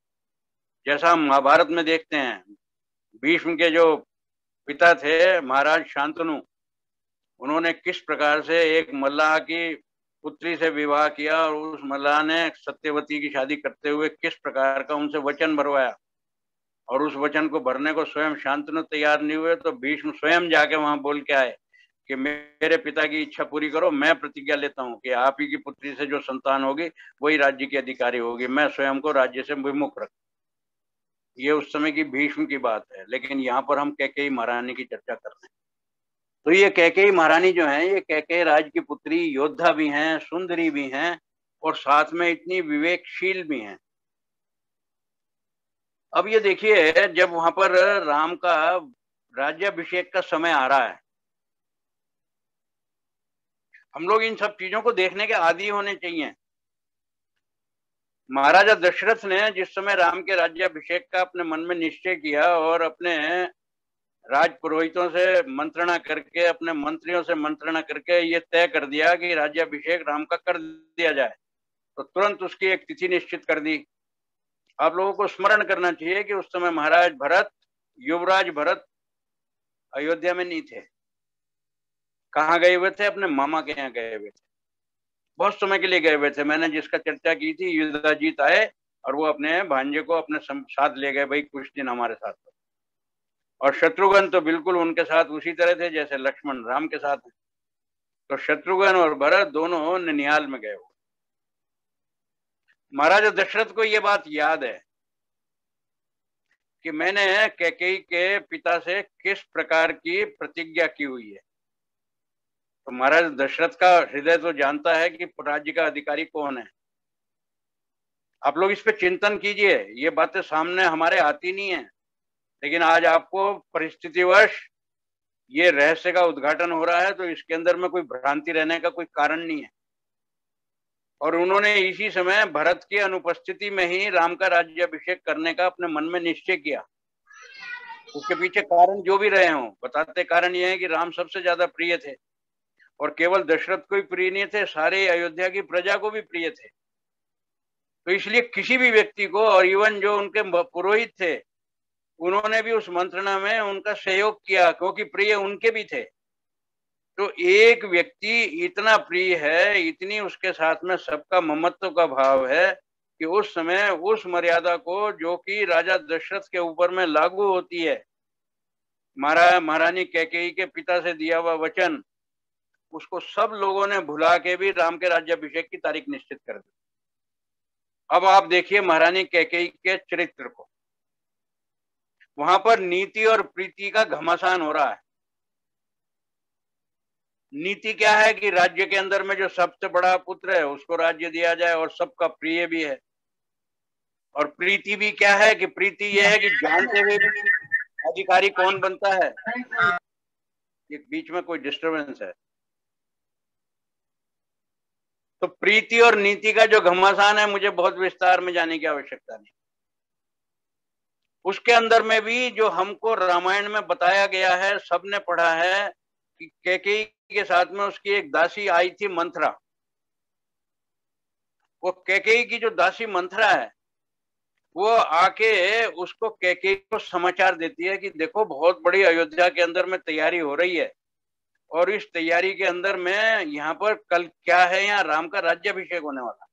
जैसा हम महाभारत में देखते हैं, भीष्म के जो पिता थे महाराज शांतनु, उन्होंने किस प्रकार से एक मल्लाह की पुत्री से विवाह किया और उस मल्लाह ने सत्यवती की शादी करते हुए किस प्रकार का उनसे वचन भरवाया, और उस वचन को भरने को स्वयं शांतनु तैयार नहीं हुए तो भीष्म स्वयं जाके वहां बोल के आए कि मेरे पिता की इच्छा पूरी करो, मैं प्रतिज्ञा लेता हूँ कि आप ही की पुत्री से जो संतान होगी वही राज्य की अधिकारी होगी, मैं स्वयं को राज्य से विमुख रख। ये उस समय की भीष्म की बात है, लेकिन यहाँ पर हम कैकेयी महारानी की चर्चा कर रहे हैं। तो ये कैकेयी महारानी जो है, ये कैकेयी राज की पुत्री, योद्धा भी हैं, सुंदरी भी हैं और साथ में इतनी विवेकशील भी हैं। अब ये देखिए, जब वहां पर राम का राज्याभिषेक का समय आ रहा है, हम लोग इन सब चीजों को देखने के आदी होने चाहिए। महाराजा दशरथ ने जिस समय राम के राज्याभिषेक का अपने मन में निश्चय किया और अपने राज पुरोहितों से मंत्रणा करके, अपने मंत्रियों से मंत्रणा करके ये तय कर दिया कि राज्याभिषेक राम का कर दिया जाए, तो तुरंत उसकी एक तिथि निश्चित कर दी। आप लोगों को स्मरण करना चाहिए कि उस समय महाराज भरत, युवराज भरत अयोध्या में नहीं थे। कहाँ गए हुए थे? अपने मामा के यहाँ गए हुए थे, बहुत समय के लिए गए हुए थे। मैंने जिसका चर्चा की थी, युधाजीत आए और वो अपने भांजे को अपने साथ ले गए, भाई कुछ दिन हमारे साथ। और शत्रुघ्न तो बिल्कुल उनके साथ उसी तरह थे जैसे लक्ष्मण राम के साथ है। तो शत्रुघ्न और भरत दोनों ननिहाल में गए हुए। महाराजा दशरथ को ये बात याद है कि मैंने कैकेयी के पिता से किस प्रकार की प्रतिज्ञा की हुई है। तो महाराज दशरथ का हृदय तो जानता है कि राज्य का अधिकारी कौन है। आप लोग इस पे चिंतन कीजिए, ये बातें सामने हमारे आती नहीं है, लेकिन आज आपको परिस्थितिवश ये रहस्य का उद्घाटन हो रहा है, तो इसके अंदर में कोई भ्रांति रहने का कोई कारण नहीं है। और उन्होंने इसी समय भरत की अनुपस्थिति में ही राम का राज्याभिषेक करने का अपने मन में निश्चय किया। उसके पीछे कारण जो भी रहे हों, बताते कारण यह है कि राम सबसे ज्यादा प्रिय थे और केवल दशरथ को ही प्रिय नहीं थे, सारे अयोध्या की प्रजा को भी प्रिय थे। तो इसलिए किसी भी व्यक्ति को, और इवन जो उनके पुरोहित थे, उन्होंने भी उस मंत्रणा में उनका सहयोग किया क्योंकि प्रिय उनके भी थे। तो एक व्यक्ति इतना प्रिय है, इतनी उसके साथ में सबका ममत्व का भाव है कि उस समय उस मर्यादा को जो कि राजा दशरथ के ऊपर में लागू होती है, महारानी कैकेयी के पिता से दिया हुआ वचन, उसको सब लोगों ने भुला के भी राम के राज्याभिषेक की तारीख निश्चित कर दी। अब आप देखिए महारानी कैकेयी के चरित्र को, वहां पर नीति और प्रीति का घमासान हो रहा है। नीति क्या है कि राज्य के अंदर में जो सबसे बड़ा पुत्र है उसको राज्य दिया जाए और सबका प्रिय भी है। और प्रीति भी क्या है कि प्रीति यह है कि जानते हुए भी अधिकारी कौन बनता है। एक बीच में कोई डिस्टरबेंस है। तो प्रीति और नीति का जो घमासान है, मुझे बहुत विस्तार में जाने की आवश्यकता नहीं। उसके अंदर में भी जो हमको रामायण में बताया गया है, सबने पढ़ा है कि कैकेयी के साथ में उसकी एक दासी आई थी मंथरा। वो कैकेयी की जो दासी मंथरा है, वो आके उसको कैकेयी को समाचार देती है कि देखो बहुत बड़ी अयोध्या के अंदर में तैयारी हो रही है, और इस तैयारी के अंदर में यहाँ पर कल क्या है, यहाँ राम का राज्याभिषेक होने वाला।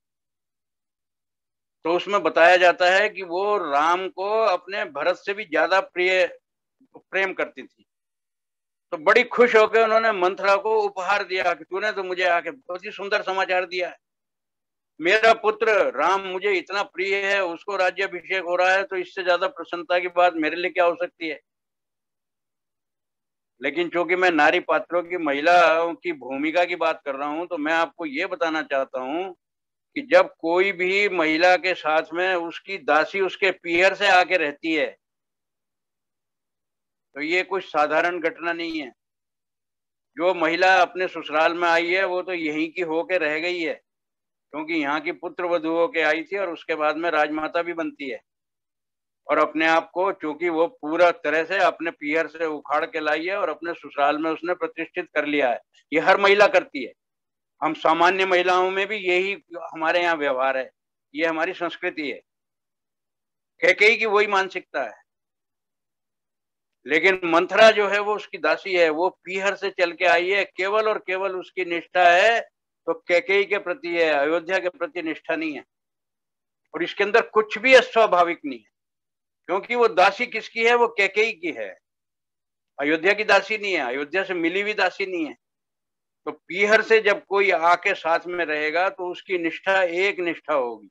तो उसमें बताया जाता है कि वो राम को अपने भरत से भी ज्यादा प्रेम करती थी। तो बड़ी खुश होकर उन्होंने मंथरा को उपहार दिया कि तूने तो मुझे आके बहुत ही सुंदर समाचार दिया है, मेरा पुत्र राम मुझे इतना प्रिय है, उसको राज्याभिषेक हो रहा है, तो इससे ज्यादा प्रसन्नता की बात मेरे लिए क्या हो सकती है। लेकिन चूंकि मैं नारी पात्रों की, महिलाओं की भूमिका की बात कर रहा हूं, तो मैं आपको ये बताना चाहता हूं कि जब कोई भी महिला के साथ में उसकी दासी उसके पीहर से आके रहती है, तो ये कुछ साधारण घटना नहीं है। जो महिला अपने ससुराल में आई है वो तो यहीं की होके रह गई है, क्योंकि यहाँ की पुत्र वधू होके आई थी और उसके बाद में राजमाता भी बनती है। और अपने आप को चूंकि वो पूरा तरह से अपने पीहर से उखाड़ के लाई है और अपने ससुराल में उसने प्रतिष्ठित कर लिया है। ये हर महिला करती है। हम सामान्य महिलाओं में भी यही हमारे यहाँ व्यवहार है, ये हमारी संस्कृति है। कैकेयी की वही मानसिकता है। लेकिन मंथरा जो है वो उसकी दासी है, वो पीहर से चल के आई है, केवल और केवल उसकी निष्ठा है तो कैकेयी के प्रति है, अयोध्या के प्रति निष्ठा नहीं है। और इसके अंदर कुछ भी अस्वाभाविक नहीं है, क्योंकि वो दासी किसकी है, वो कैकेयी की है, अयोध्या की दासी नहीं है, अयोध्या से मिली हुई दासी नहीं है। तो पीहर से जब कोई आके साथ में रहेगा तो उसकी निष्ठा एक निष्ठा होगी,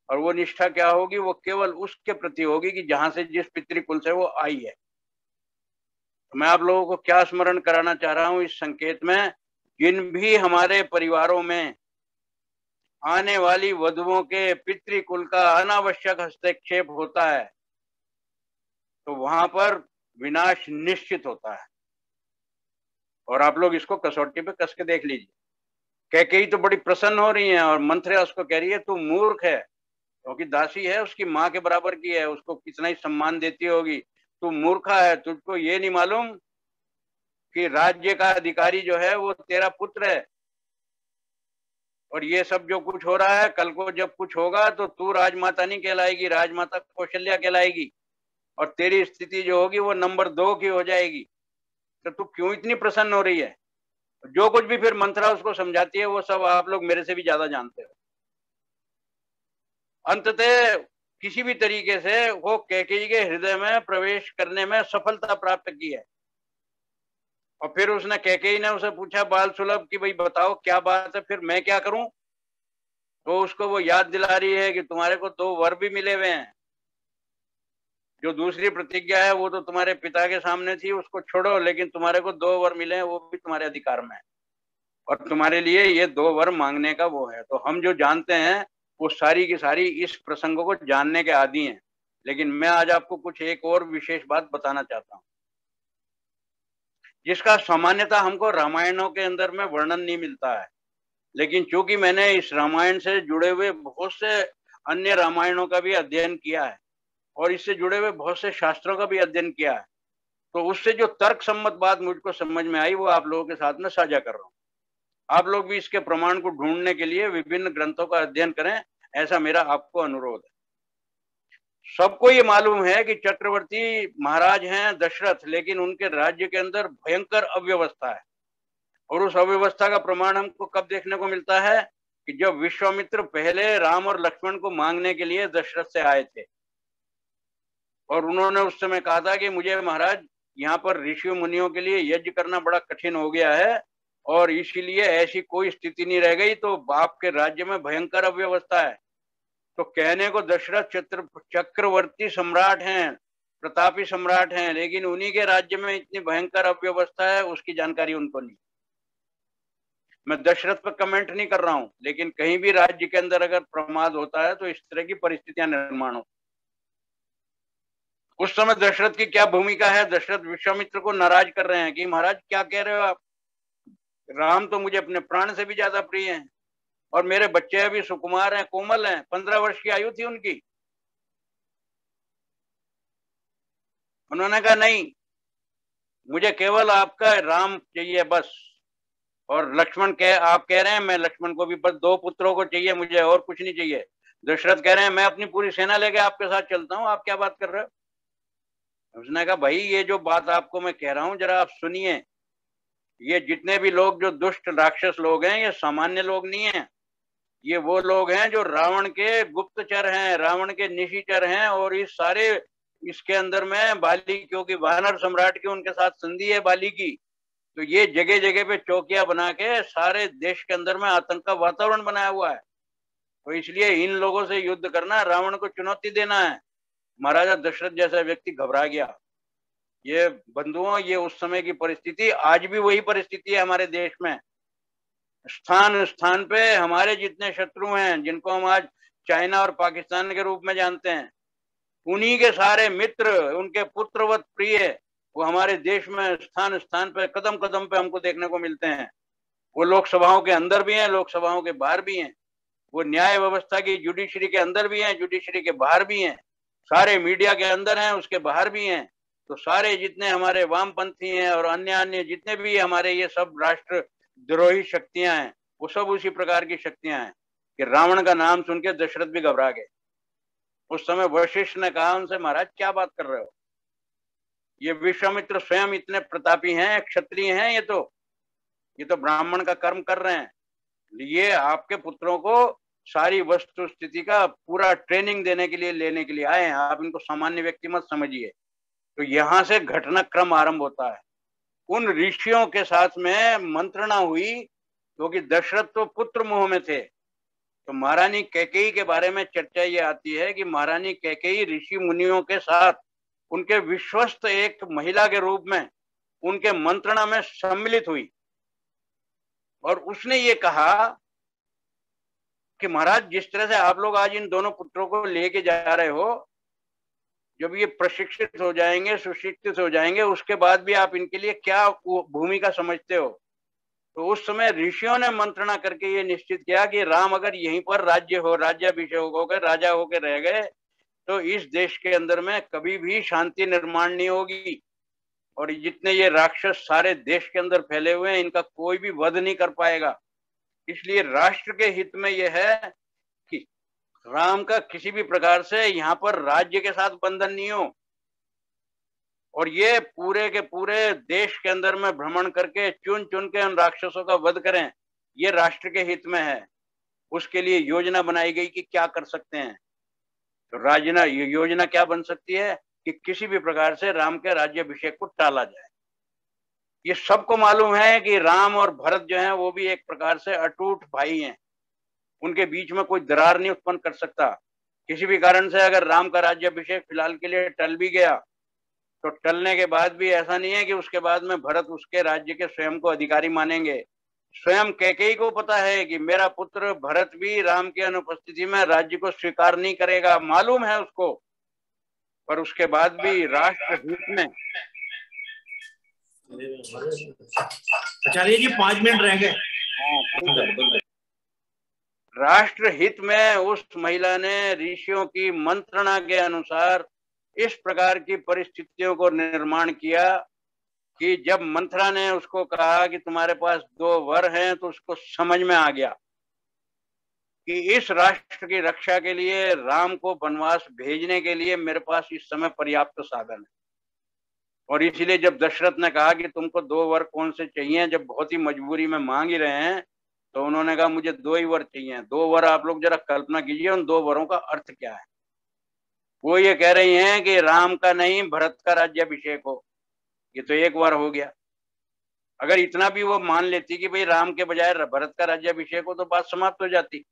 और वो निष्ठा क्या होगी, वो केवल उसके प्रति होगी कि जहां से जिस पितृकुल से वो आई है। तो मैं आप लोगों को क्या स्मरण कराना चाह रहा हूं इस संकेत में, जिन भी हमारे परिवारों में आने वाली वधुओं के पितृकुल का अनावश्यक हस्तक्षेप होता है, तो वहां पर विनाश निश्चित होता है। और आप लोग इसको कसौटी पे कस के देख लीजिए। कैकेयी तो बड़ी प्रसन्न हो रही है और मंथरा उसको कह रही है तू मूर्ख है, क्योंकि दासी है, उसकी माँ के बराबर की है, उसको कितना ही सम्मान देती होगी, तू मूर्खा है, तुझको ये नहीं मालूम कि राज्य का अधिकारी जो है वो तेरा पुत्र है, और ये सब जो कुछ हो रहा है, कल को जब कुछ होगा तो तू राजमाता नहीं कहलाएगी, राजमाता कौशल्या कहलाएगी, और तेरी स्थिति जो होगी वो नंबर 2 की हो जाएगी। तो तू क्यों इतनी प्रसन्न हो रही है। जो कुछ भी फिर मंथरा उसको समझाती है वो सब आप लोग मेरे से भी ज्यादा जानते हो। अंततः किसी भी तरीके से वो कैकेयी के हृदय में प्रवेश करने में सफलता प्राप्त की है। और फिर उसने, कैकेयी ने उसे पूछा बाल सुलभ कि भाई बताओ क्या बात है, फिर मैं क्या करूं। तो उसको वो याद दिला रही है कि तुम्हारे को 2 वर भी मिले हुए हैं, जो दूसरी प्रतिज्ञा है वो तो तुम्हारे पिता के सामने थी, उसको छोड़ो, लेकिन तुम्हारे को 2 वर मिले हैं, वो भी तुम्हारे अधिकार में है, और तुम्हारे लिए ये 2 वर मांगने का वो है। तो हम जो जानते हैं वो सारी की सारी इस प्रसंगों को जानने के आदी हैं। लेकिन मैं आज आपको कुछ एक और विशेष बात बताना चाहता हूँ, जिसका सामान्यतः हमको रामायणों के अंदर में वर्णन नहीं मिलता है। लेकिन चूंकि मैंने इस रामायण से जुड़े हुए बहुत से अन्य रामायणों का भी अध्ययन किया है, और इससे जुड़े हुए बहुत से शास्त्रों का भी अध्ययन किया है, तो उससे जो तर्क सम्मत बात मुझको समझ में आई वो आप लोगों के साथ में साझा कर रहा हूँ। आप लोग भी इसके प्रमाण को ढूंढने के लिए विभिन्न ग्रंथों का अध्ययन करें, ऐसा मेरा आपको अनुरोध है। सबको ये मालूम है कि चक्रवर्ती महाराज हैं दशरथ, लेकिन उनके राज्य के अंदर भयंकर अव्यवस्था है। और उस अव्यवस्था का प्रमाण हमको कब देखने को मिलता है, कि जब विश्वामित्र पहले राम और लक्ष्मण को मांगने के लिए दशरथ से आए थे, और उन्होंने उस समय कहा था कि मुझे महाराज यहाँ पर ऋषि मुनियों के लिए यज्ञ करना बड़ा कठिन हो गया है, और इसीलिए ऐसी कोई स्थिति नहीं रह गई, तो बाप के राज्य में भयंकर अव्यवस्था है। तो कहने को दशरथ चक्रवर्ती सम्राट हैं, प्रतापी सम्राट हैं, लेकिन उन्हीं के राज्य में इतनी भयंकर अव्यवस्था है, उसकी जानकारी उनको नहीं। मैं दशरथ पर कमेंट नहीं कर रहा हूं, लेकिन कहीं भी राज्य के अंदर अगर प्रमाद होता है तो इस तरह की परिस्थितियां निर्माण होती। उस समय दशरथ की क्या भूमिका है, दशरथ विश्वामित्र को नाराज कर रहे हैं कि महाराज क्या कह रहे हो आप, राम तो मुझे अपने प्राण से भी ज्यादा प्रिय हैं, और मेरे बच्चे अभी सुकुमार हैं, कोमल हैं, 15 वर्ष की आयु थी उनकी। उन्होंने कहा नहीं, मुझे केवल आपका राम चाहिए बस। और आप कह रहे हैं मैं लक्ष्मण को भी बस 2 पुत्रों को चाहिए मुझे, और कुछ नहीं चाहिए। दशरथ कह रहे हैं मैं अपनी पूरी सेना लेके आपके साथ चलता हूँ, आप क्या बात कर रहे हो। उसने कहा भाई ये जो बात आपको मैं कह रहा हूँ जरा आप सुनिए, ये जितने भी लोग जो दुष्ट राक्षस लोग हैं ये सामान्य लोग नहीं है, ये वो लोग हैं जो रावण के गुप्तचर हैं, रावण के निशिचर हैं। और इस सारे इसके अंदर में बाली, क्योंकि वानर सम्राट की उनके साथ संधि है बाली की, तो ये जगह जगह पे चौकियां बना के सारे देश के अंदर में आतंक का वातावरण बनाया हुआ है। तो इसलिए इन लोगों से युद्ध करना, रावण को चुनौती देना है। महाराजा दशरथ जैसा व्यक्ति घबरा गया। ये बंधुओं, ये उस समय की परिस्थिति, आज भी वही परिस्थिति है हमारे देश में। स्थान स्थान पे हमारे जितने शत्रु हैं, जिनको हम आज चाइना और पाकिस्तान के रूप में जानते हैं, उन्हीं के सारे मित्र, उनके पुत्रवत प्रिय, वो हमारे देश में स्थान स्थान पे, कदम कदम पे हमको देखने को मिलते हैं। वो लोकसभाओं के अंदर भी हैं, लोकसभाओं के बाहर भी हैं, वो न्याय व्यवस्था की जुडिशरी के अंदर भी हैं, जुडिशरी के बाहर भी हैं, सारे मीडिया के अंदर हैं, उसके बाहर भी हैं। तो सारे जितने हमारे वामपंथी हैं और अन्य अन्य जितने भी हमारे ये सब राष्ट्र द्रोही शक्तियां हैं, वो सब उसी प्रकार की शक्तियां हैं कि रावण का नाम सुन के दशरथ भी घबरा गए। उस समय वशिष्ठ ने कहा उनसे, महाराज क्या बात कर रहे हो, ये विश्वामित्र स्वयं इतने प्रतापी हैं, क्षत्रिय हैं, ये तो ब्राह्मण का कर्म कर रहे हैं, ये आपके पुत्रों को सारी वस्तु स्थिति का पूरा ट्रेनिंग देने के लिए, लेने के लिए आए हैं, आप इनको सामान्य व्यक्ति मत समझिए। तो यहां से घटनाक्रम आरंभ होता है। उन ऋषियों के साथ में मंत्रणा हुई, क्योंकि दशरथ तो पुत्र मोह में थे। तो महारानी कैकेयी के बारे में चर्चा ये आती है कि महारानी कैकेयी ऋषि मुनियों के साथ उनके विश्वस्त एक महिला के रूप में उनके मंत्रणा में सम्मिलित हुई, और उसने ये कहा कि महाराज जिस तरह से आप लोग आज इन दोनों पुत्रों को लेके जा रहे हो, जब ये प्रशिक्षित हो जाएंगे, सुशिक्षित हो जाएंगे, उसके बाद भी आप इनके लिए क्या भूमिका समझते हो। तो उस समय ऋषियों ने मंत्रणा करके ये निश्चित किया कि राम अगर यहीं पर राज्याभिषेक होकर राजा होकर रह गए तो इस देश के अंदर में कभी भी शांति निर्माण नहीं होगी, और जितने ये राक्षस सारे देश के अंदर फैले हुए हैं, इनका कोई भी वध नहीं कर पाएगा। इसलिए राष्ट्र के हित में यह है कि राम का किसी भी प्रकार से यहाँ पर राज्य के साथ बंधन नहीं हो, और ये पूरे के पूरे देश के अंदर में भ्रमण करके चुन चुन के उन राक्षसों का वध करें, ये राष्ट्र के हित में है। उसके लिए योजना बनाई गई कि क्या कर सकते हैं। तो योजना क्या बन सकती है कि किसी भी प्रकार से राम के राज्याभिषेक को टाला जाए। ये सबको मालूम है कि राम और भरत जो हैं वो भी एक प्रकार से अटूट भाई हैं, उनके बीच में कोई दरार नहीं उत्पन्न कर सकता। किसी भी कारण से अगर राम का राज्याभिषेक फिलहाल के लिए टल भी गया, तो टलने के बाद भी ऐसा नहीं है कि उसके बाद में भरत उसके राज्य के स्वयं को अधिकारी मानेंगे। स्वयं कैकेयी को पता है कि मेरा पुत्र भरत भी राम की अनुपस्थिति में राज्य को स्वीकार नहीं करेगा, मालूम है उसको, पर उसके बाद भी राष्ट्र हित में। आचार्य जी 5 मिनट रह गए। राष्ट्र हित में उस महिला ने ऋषियों की मंत्रणा के अनुसार इस प्रकार की परिस्थितियों को निर्माण किया कि जब मंथरा ने उसको कहा कि तुम्हारे पास 2 वर हैं, तो उसको समझ में आ गया कि इस राष्ट्र की रक्षा के लिए, राम को वनवास भेजने के लिए मेरे पास इस समय पर्याप्त साधन है। और इसीलिए जब दशरथ ने कहा कि तुमको 2 वर कौन से चाहिए, जब बहुत ही मजबूरी में मांग ही रहे हैं, तो उन्होंने कहा मुझे 2 ही वर चाहिए। 2 वर, आप लोग जरा कल्पना कीजिए उन 2 वरों का अर्थ क्या है। वो ये कह रही हैं कि राम का नहीं, भरत का राज्याभिषेक हो। ये तो 1 वर हो गया। अगर इतना भी वो मान लेती कि भाई राम के बजाय भरत का राज्याभिषेक हो, तो बात समाप्त हो जाती।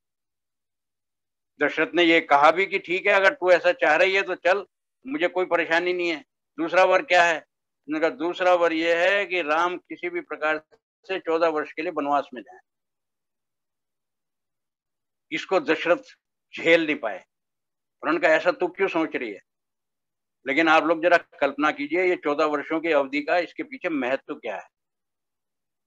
दशरथ ने ये कहा भी कि ठीक है, अगर तू ऐसा चाह रही है तो चल, मुझे कोई परेशानी नहीं है। दूसरा वर क्या है? उन्होंने कहा दूसरा वर ये है कि राम किसी भी प्रकार से 14 वर्ष के लिए वनवास में जाए। इसको दशरथ झेल नहीं पाए। उन्होंने कहा ऐसा तू क्यों सोच रही है? लेकिन आप लोग जरा कल्पना कीजिए, ये 14 वर्षों की अवधि का इसके पीछे महत्व क्या है।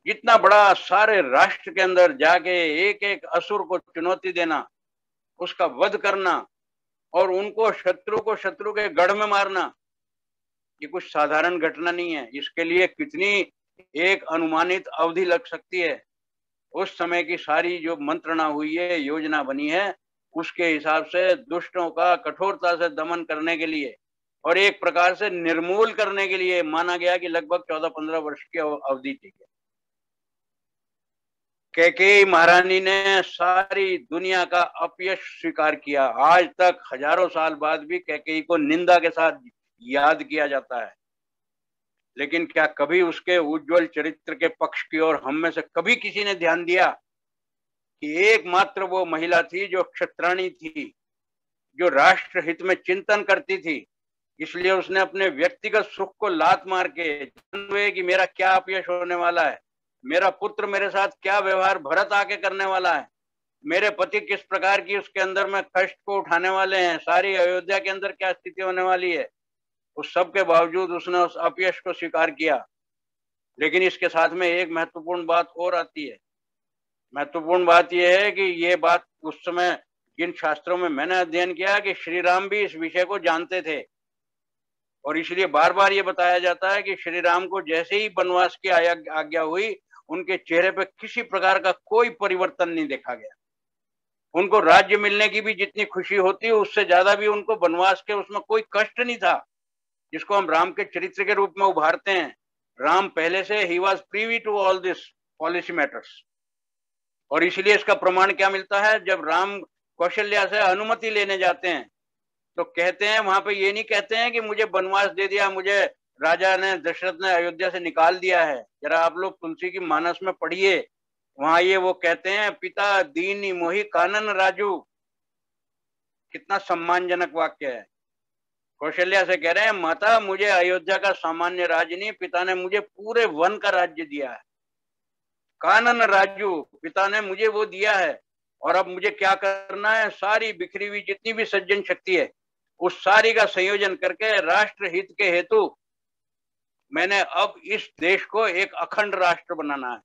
इतना बड़ा सारे राष्ट्र के अंदर जाके एक एक असुर को चुनौती देना, उसका वध करना, और उनको शत्रु के गढ़ में मारना, ये कुछ साधारण घटना नहीं है। इसके लिए कितनी एक अनुमानित अवधि लग सकती है। उस समय की सारी जो मंत्रणा हुई है, योजना बनी है, उसके हिसाब से दुष्टों का कठोरता से दमन करने के लिए और एक प्रकार से निर्मूल करने के लिए माना गया कि लगभग 14-15 वर्ष की अवधि थी। कैकेयी महारानी ने सारी दुनिया का अपयश स्वीकार किया। आज तक हजारों साल बाद भी कैकेयी को निंदा के साथ याद किया जाता है, लेकिन क्या कभी उसके उज्जवल चरित्र के पक्ष की ओर हम में से कभी किसी ने ध्यान दिया कि एकमात्र वो महिला थी जो क्षत्राणी थी, जो राष्ट्र हित में चिंतन करती थी, इसलिए उसने अपने व्यक्तिगत सुख को लात मार के कि मेरा क्या अपयश होने वाला है, मेरा पुत्र मेरे साथ क्या व्यवहार भरत आके करने वाला है, मेरे पति किस प्रकार की उसके अंदर में कष्ट को उठाने वाले हैं, सारी अयोध्या के अंदर क्या स्थिति होने वाली है, उस सब के बावजूद उसने उस अपयश को स्वीकार किया। लेकिन इसके साथ में एक महत्वपूर्ण बात और आती है। महत्वपूर्ण बात यह है कि ये बात उस समय जिन शास्त्रों में मैंने अध्ययन किया कि श्री राम भी इस विषय को जानते थे, और इसलिए बार बार ये बताया जाता है कि श्री राम को जैसे ही वनवास की आज्ञा हुई, उनके चेहरे पे किसी प्रकार का कोई परिवर्तन नहीं देखा गया। उनको राज्य मिलने की भी जितनी खुशी होती है, उससे ज्यादा भी उनको वनवास के उसमें कोई कष्ट नहीं था, जिसको हम राम के चरित्र के रूप में उभारते हैं। राम पहले से ही was privy to all this policy matters, और इसलिए इसका प्रमाण क्या मिलता है, जब राम कौशल्या से अनुमति लेने जाते हैं तो कहते हैं, वहां पे ये नहीं कहते हैं कि मुझे वनवास दे दिया, मुझे राजा ने, दशरथ ने अयोध्या से निकाल दिया है। जरा आप लोग तुलसी की मानस में पढ़िए, वहां ये वो कहते हैं, पिता दीनी मोहि कानन राजू। कितना सम्मानजनक वाक्य है। कौशल्या से कह रहे हैं, माता मुझे अयोध्या का सामान्य राज्य नहीं, पिता ने मुझे पूरे वन का राज्य दिया है। कानन राजू, पिता ने मुझे वो दिया है, और अब मुझे क्या करना है, सारी बिखरी हुई जितनी भी सज्जन शक्ति है उस सारी का संयोजन करके राष्ट्र हित के हेतु मैंने अब इस देश को एक अखंड राष्ट्र बनाना है,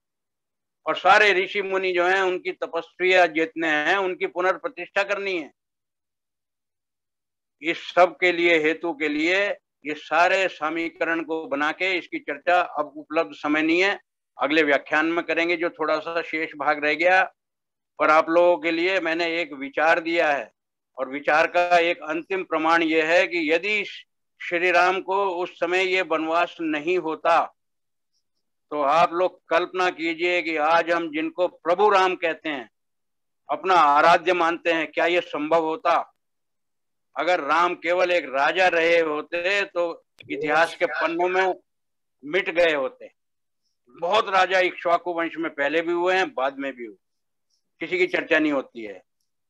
और सारे ऋषि मुनि जो हैं उनकी तपस्या जितने हैं उनकी पुनर्प्रतिष्ठा करनी है। इस सब के लिए, हेतु के लिए ये सारे समीकरण को बना के, इसकी चर्चा अब उपलब्ध समय नहीं है, अगले व्याख्यान में करेंगे जो थोड़ा सा शेष भाग रह गया। पर आप लोगों के लिए मैंने एक विचार दिया है, और विचार का एक अंतिम प्रमाण यह है कि यदि श्री राम को उस समय ये वनवास नहीं होता, तो आप लोग कल्पना कीजिए कि आज हम जिनको प्रभु राम कहते हैं, अपना आराध्य मानते हैं, क्या ये संभव होता? अगर राम केवल एक राजा रहे होते तो इतिहास के पन्नों में मिट गए होते। बहुत राजा इक्ष्वाकु वंश में पहले भी हुए हैं, बाद में भी हुए, किसी की चर्चा नहीं होती है,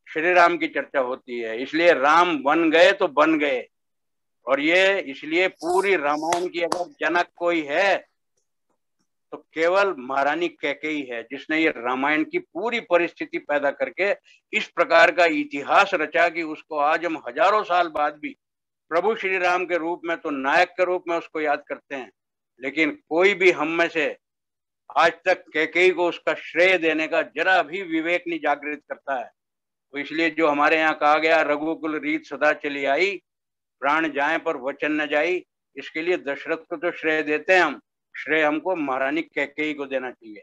श्री राम की चर्चा होती है। इसलिए राम बन गए तो बन गए, और ये इसलिए पूरी रामायण की अगर जनक कोई है तो केवल महारानी कैकेयी है, जिसने ये रामायण की पूरी परिस्थिति पैदा करके इस प्रकार का इतिहास रचा कि उसको आज हम हजारों साल बाद भी प्रभु श्री राम के रूप में तो नायक के रूप में उसको याद करते हैं, लेकिन कोई भी हम में से आज तक कैकेयी को उसका श्रेय देने का जरा भी विवेक नहीं जागृत करता है। तो इसलिए जो हमारे यहाँ कहा गया, रघुकुल रीत सदा चली आई, प्राण जाए पर वचन न जाई, इसके लिए दशरथ को तो श्रेय देते हैं हम, श्रेय हमको महारानी कैकेयी को देना चाहिए।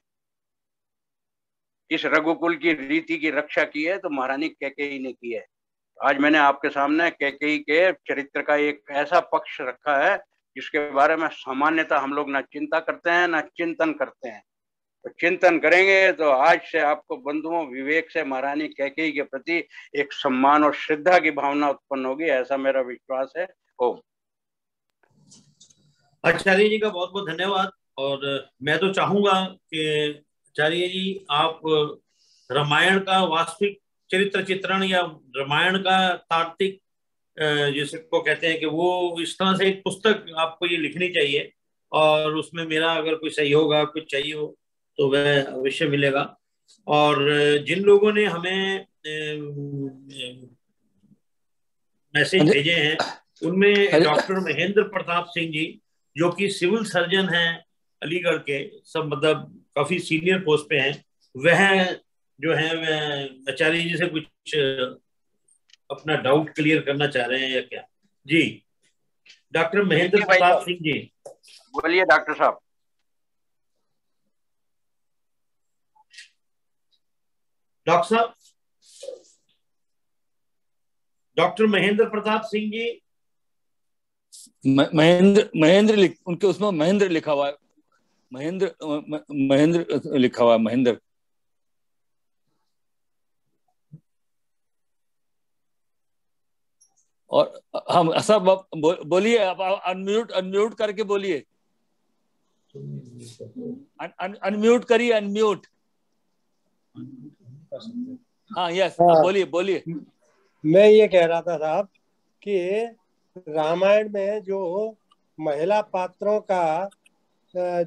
इस रघुकुल की रीति की रक्षा की है तो महारानी कैकेयी ने की है। आज मैंने आपके सामने कैकेयी के चरित्र का एक ऐसा पक्ष रखा है जिसके बारे में सामान्यतः हम लोग ना चिंता करते हैं ना चिंतन करते हैं। तो चिंतन करेंगे तो आज से आपको बंधुओं विवेक से महारानी कैकेयी के प्रति एक सम्मान और श्रद्धा की भावना उत्पन्न होगी, ऐसा मेरा विश्वास है। ओम। आचार्य जी का बहुत बहुत धन्यवाद। और मैं तो चाहूंगा कि आचार्य जी आप रामायण का वास्तविक चरित्र चित्रण या रामायण का तार्किक जिसको कहते हैं कि वो इस तरह से एक पुस्तक आपको ये लिखनी चाहिए, और उसमें मेरा अगर कोई सहयोग कुछ चाहिए हो तो वह अवश्य मिलेगा। और जिन लोगों ने हमें मैसेज भेजे हैं उनमें डॉक्टर महेंद्र प्रताप सिंह जी, जो कि सिविल सर्जन हैं अलीगढ़ के, सब मतलब काफी सीनियर पोस्ट पे हैं, वह जो है वह आचार्य जी से कुछ अपना डाउट क्लियर करना चाह रहे हैं या क्या? जी, डॉक्टर महेंद्र प्रताप सिंह जी, बोलिए डॉक्टर साहब। डॉक्टर साहब, डॉक्टर महेंद्र प्रताप सिंह जी। महेंद्र उनके उसमें महेंद्र लिखा हुआ है, महेंद्र लिखा हुआ है, महेंद्र। और हम सब बोलिए, आप अनम्यूट करके बोलिए, अनम्यूट करिए, अनम्यूट। हाँ, यस, बोलिए। मैं ये कह रहा था साहब कि रामायण में जो महिला पात्रों का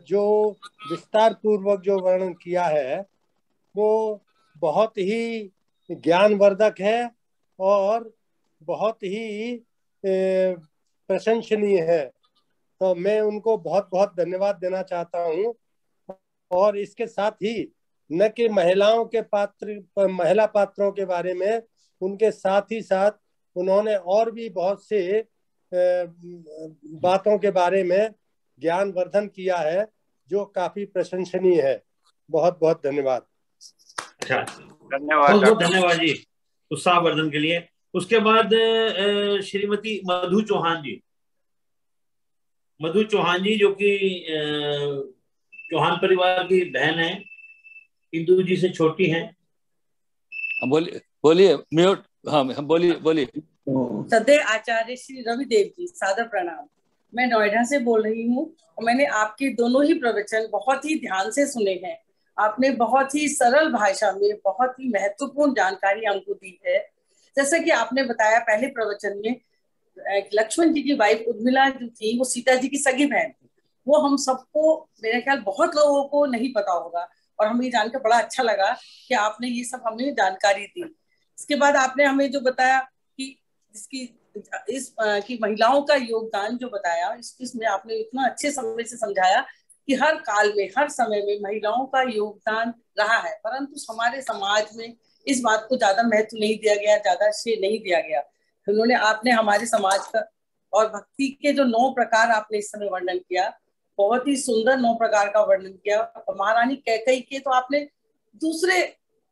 जो विस्तार पूर्वक जो वर्णन किया है वो बहुत ही ज्ञानवर्धक है और बहुत ही प्रशंसनीय है। तो मैं उनको बहुत बहुत धन्यवाद देना चाहता हूँ। और इसके साथ ही न कि महिला पात्रों के बारे में, उनके साथ ही साथ उन्होंने और भी बहुत से बातों के बारे में ज्ञानवर्धन किया है जो काफी प्रशंसनीय है। बहुत बहुत धन्यवाद। अच्छा, धन्यवाद, बहुत बहुत धन्यवाद जी उत्साहवर्धन के लिए। उसके बाद श्रीमती मधु चौहान जी। मधु चौहान जी जो कि चौहान परिवार की बहन है, इंदू जी से छोटी हैं। बोलिए म्यूट। हाँ, बोलिए। सदैव आचार्य श्री रविदेव जी, सादर प्रणाम। मैं नोएडा से बोल रही हूँ और मैंने आपके दोनों ही प्रवचन बहुत ही ध्यान से सुने हैं। आपने बहुत ही सरल भाषा में बहुत ही महत्वपूर्ण जानकारी हमको दी है। जैसा कि आपने बताया पहले प्रवचन में, लक्ष्मण जी की वाइफ उर्मिला जो थी वो सीता जी की सगी बहन थी। वो हम सबको, मेरे ख्याल बहुत लोगों को नहीं पता होगा, और हमें ये जानकर बड़ा अच्छा लगा कि आपने ये सब हमें जानकारी दी। इसके बाद आपने हमें जो बताया कि कि महिलाओं का योगदान जो बताया, इसमें आपने इतना अच्छे समय से समझाया कि हर काल में, हर समय में महिलाओं का योगदान रहा है, परंतु हमारे समाज में इस बात को ज्यादा महत्व नहीं दिया गया, ज्यादा श्रेय नहीं दिया गया। आपने हमारे समाज का और भक्ति के जो 9 प्रकार आपने इस समय वर्णन किया, बहुत ही सुंदर 9 प्रकार का वर्णन किया। महारानी कैकेयी के तो आपने दूसरे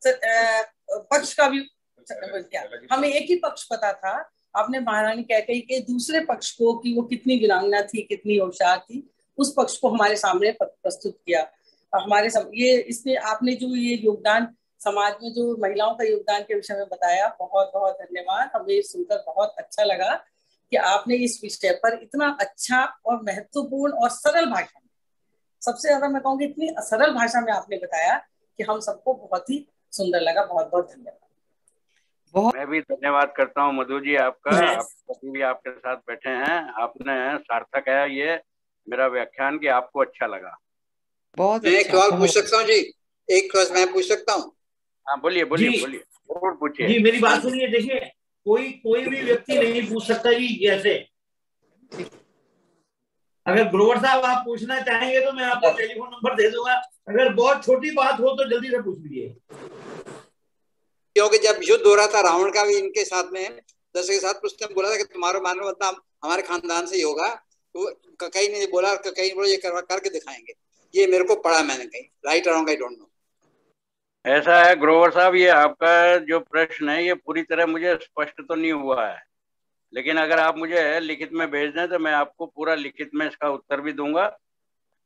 पक्ष का भी क्या, हमें एक ही पक्ष पता था, आपने महारानी कैकेयी के दूसरे पक्ष को कि वो कितनी वीरांगना थी, कितनी होशियार थी, उस पक्ष को हमारे सामने प्रस्तुत किया। हमारे ये इसमें आपने जो ये योगदान समाज में जो महिलाओं का योगदान के विषय में बताया, बहुत बहुत धन्यवाद। हमें सुनकर बहुत अच्छा लगा कि आपने इस विषय पर इतना अच्छा और महत्वपूर्ण और सरल भाषा में, सबसे ज्यादा मैं कहूँगी इतनी सरल भाषा में आपने बताया कि हम सबको बहुत ही सुंदर लगा। बहुत बहुत धन्यवाद। मैं भी धन्यवाद करता हूँ मधु जी आपका। आप कभी भी आपके साथ बैठे हैं, आपने सार्थक है ये मेरा व्याख्यान कि आपको अच्छा लगा। बहुत अच्छा। एक सवाल पूछ सकता हूँ जी? एक सवाल मैं पूछ सकता हूँ? हाँ, बोलिए जरूर पूछिए जी। मेरी बात सुनिए, देखिए कोई भी व्यक्ति नहीं पूछ सकता जी। जैसे अगर ग्रोवर साहब आप पूछना चाहेंगे तो मैं आपको टेलीफोन नंबर दे दूंगा, अगर बहुत छोटी बात हो तो जल्दी से पूछ लीजिए। क्योंकि जब युद्ध हो रहा था रावण का भी इनके साथ में, दशरथ के साथ, उसने बोला था कि तुम्हारा मानव मतलब हमारे खानदान से ही होगा, तो कहीं ने बोला, कहीं बोला ये करके दिखाएंगे। ये मेरे को पढ़ा मैंने कहीं, right wrong I don't know. ऐसा है ग्रोवर साहब, ये आपका जो प्रश्न है ये पूरी तरह मुझे स्पष्ट तो नहीं हुआ है, लेकिन अगर आप मुझे लिखित में भेज दें तो मैं आपको पूरा लिखित में इसका उत्तर भी दूंगा,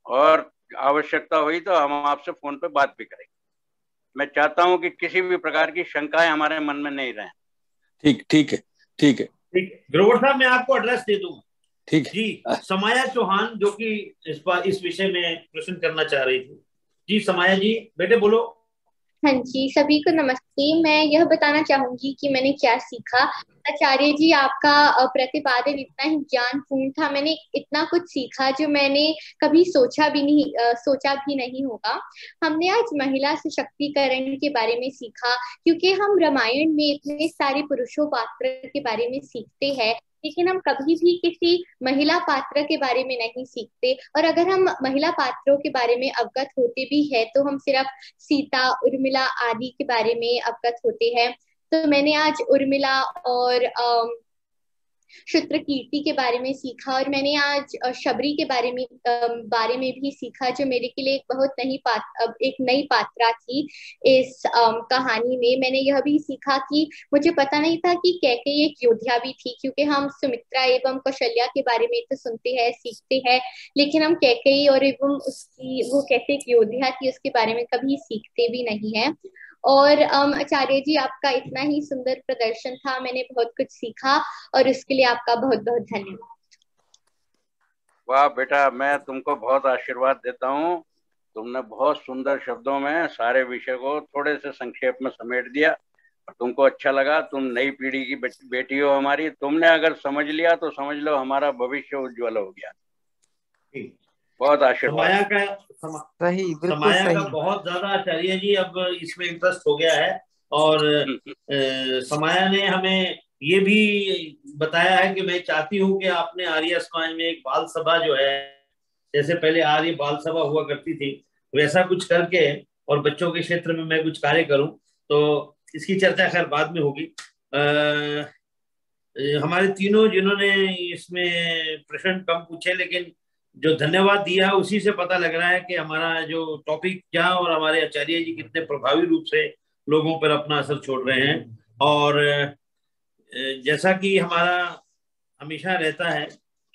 और आवश्यकता हुई तो हम आपसे फोन पे बात भी करेंगे। मैं चाहता हूं कि किसी भी प्रकार की शंकाएं हमारे मन में नहीं रहें। ठीक है। ग्रोवर साहब मैं आपको एड्रेस दे दूंगा। ठीक है जी। समाया चौहान जो कि इस विषय में प्रश्न करना चाह रही थी। जी समाया जी, बेटे बोलो। हाँ जी, सभी को नमस्ते। मैं यह बताना चाहूंगी कि मैंने क्या सीखा। आचार्य जी, आपका प्रतिपादन इतना ही ज्ञानपूर्ण था। मैंने इतना कुछ सीखा जो मैंने कभी सोचा भी नहीं होगा। हमने आज महिला सशक्तिकरण के बारे में सीखा, क्योंकि हम रामायण में इतने सारे पुरुषों पात्र के बारे में सीखते हैं, लेकिन हम कभी भी किसी महिला पात्र के बारे में नहीं सीखते। और अगर हम महिला पात्रों के बारे में अवगत होते भी है तो हम सिर्फ सीता, उर्मिला आदि के बारे में अवगत होते हैं। तो मैंने आज उर्मिला और क्षुत्रकीर्ति के बारे में सीखा, और मैंने आज शबरी के बारे में भी सीखा, जो मेरे के लिए एक नई पात्रा थी इस कहानी में। मैंने यह भी सीखा कि मुझे पता नहीं था कि कैकेयी एक योद्धा भी थी, क्योंकि हम सुमित्रा एवं कौशल्या के बारे में तो सुनते हैं, सीखते हैं, लेकिन हम कैकेयी और एवं उसकी वो कैसे एक योद्धा थी उसके बारे में कभी सीखते भी नहीं है। और आचार्य जी, आपका इतना ही सुंदर प्रदर्शन था, मैंने बहुत कुछ सीखा और उसके लिए आपका बहुत बहुत धन्यवाद। वाह बेटा, मैं तुमको बहुत आशीर्वाद देता हूँ। तुमने बहुत सुंदर शब्दों में सारे विषय को थोड़े से संक्षेप में समेट दिया। तुमको अच्छा लगा, तुम नई पीढ़ी की बेटी हो हमारी। तुमने अगर समझ लिया तो समझ लो हमारा भविष्य उज्जवल हो गया। बहुत आशीर्वाद। समाया का बहुत ज्यादा आचार्य जी अब इसमें इंटरेस्ट हो गया है, और समाया ने हमें ये भी बताया है कि मैं चाहती हूँ कि आपने आर्य समाज में एक बाल सभा जो है, जैसे पहले आर्य बाल सभा हुआ करती थी, वैसा कुछ करके और बच्चों के क्षेत्र में मैं कुछ कार्य करूं। तो इसकी चर्चा खैर बाद में होगी। हमारे तीनों जिन्होंने इसमें प्रश्न कम पूछे लेकिन जो धन्यवाद दिया उसी से पता लग रहा है कि हमारा जो टॉपिक क्या, और हमारे आचार्य जी कितने प्रभावी रूप से लोगों पर अपना असर छोड़ रहे हैं। और जैसा कि हमारा हमेशा रहता है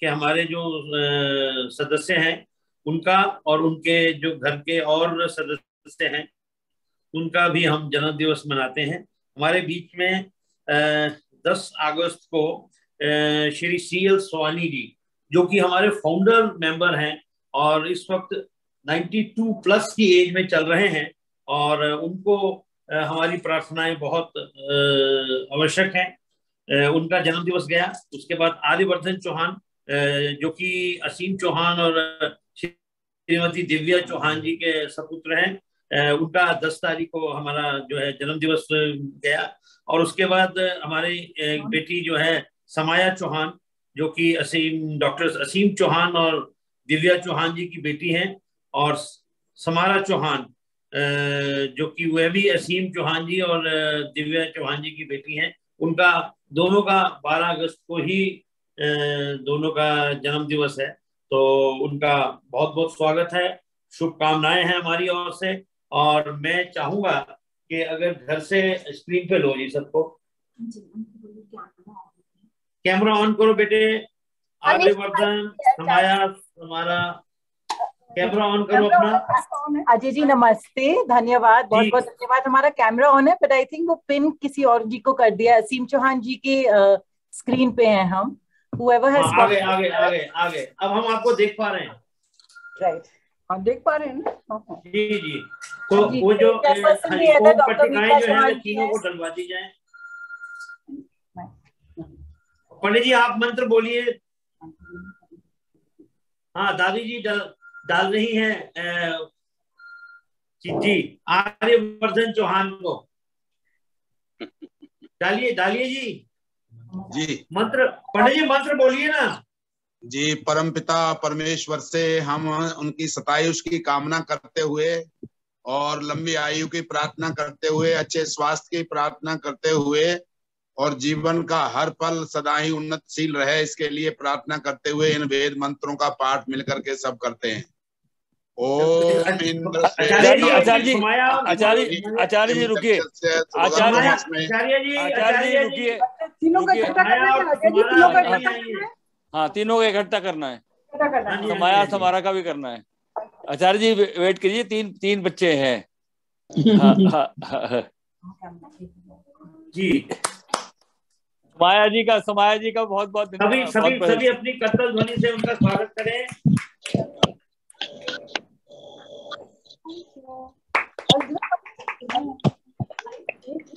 कि हमारे जो सदस्य हैं उनका और उनके जो घर के और सदस्य हैं उनका भी हम जन्म दिवस मनाते हैं। हमारे बीच में 10 अगस्त को श्री CL स्वानी जी, जो कि हमारे फाउंडर मेंबर हैं और इस वक्त 92 प्लस की एज में चल रहे हैं, और उनको हमारी प्रार्थनाएं बहुत आवश्यक हैं। उनका जन्म दिवस गया। उसके बाद आर्यवर्धन चौहान, जो कि असीम चौहान और श्रीमती दिव्या चौहान जी के सपुत्र हैं, उनका 10 तारीख को हमारा जो है जन्म दिवस गया। और उसके बाद हमारी बेटी जो है समाया चौहान, जो कि डॉक्टर असीम चौहान और दिव्या चौहान जी की बेटी हैं, और समारा चौहान जो कि वह भी असीम चौहान जी और दिव्या चौहान जी की बेटी हैं। उनका दोनों का 12 अगस्त को ही दोनों का जन्म दिवस है। तो उनका बहुत बहुत स्वागत है, शुभकामनाएं हैं हमारी ओर से। और मैं चाहूंगा कि अगर घर से स्क्रीन पे लो जी सबको, कैमरा ऑन करो बेटे। आर्यवर्धन, समाया, हमारा कैमरा ऑन करो अपना। अजय जी नमस्ते, धन्यवाद, बहुत बहुत धन्यवाद। हमारा कैमरा ऑन है, बट आई थिंक वो पिन किसी और जी को कर दिया। असीम चौहान जी के स्क्रीन पे हैं हम। Whoever has आगे आगे आगे आगे, अब हम आपको देख पा रहे हैं। राइट, हम देख पा रहे हैं ना। जी जी, तो वो जो पट्टिकाएं जो है तीनों को डलवा दी जाए। पंडित जी आप मंत्र बोलिए। हाँ दादी जी डाल रही हैं जी आर्यवर्धन चौहान को। डालिए डालिए जी मंत्र। पंडित जी मंत्र बोलिए ना जी। परमपिता परमेश्वर से हम उनकी शतायुष की कामना करते हुए और लंबी आयु की प्रार्थना करते हुए, अच्छे स्वास्थ्य की प्रार्थना करते हुए और जीवन का हर पल सदा ही उन्नतशील रहे, इसके लिए प्रार्थना करते हुए इन वेद मंत्रों का पाठ मिलकर के सब करते हैं। ओम इंद्र से आचार्य जी रुकिए, हाँ तीनों का इकट्ठा करना है, समाया समारा का भी करना है। आचार्य जी वेट कीजिए, तीन बच्चे हैं। जी समाया जी का बहुत बहुत धन्यवाद। सभी अपनी कर्तव्य ध्वनि से उनका स्वागत करें।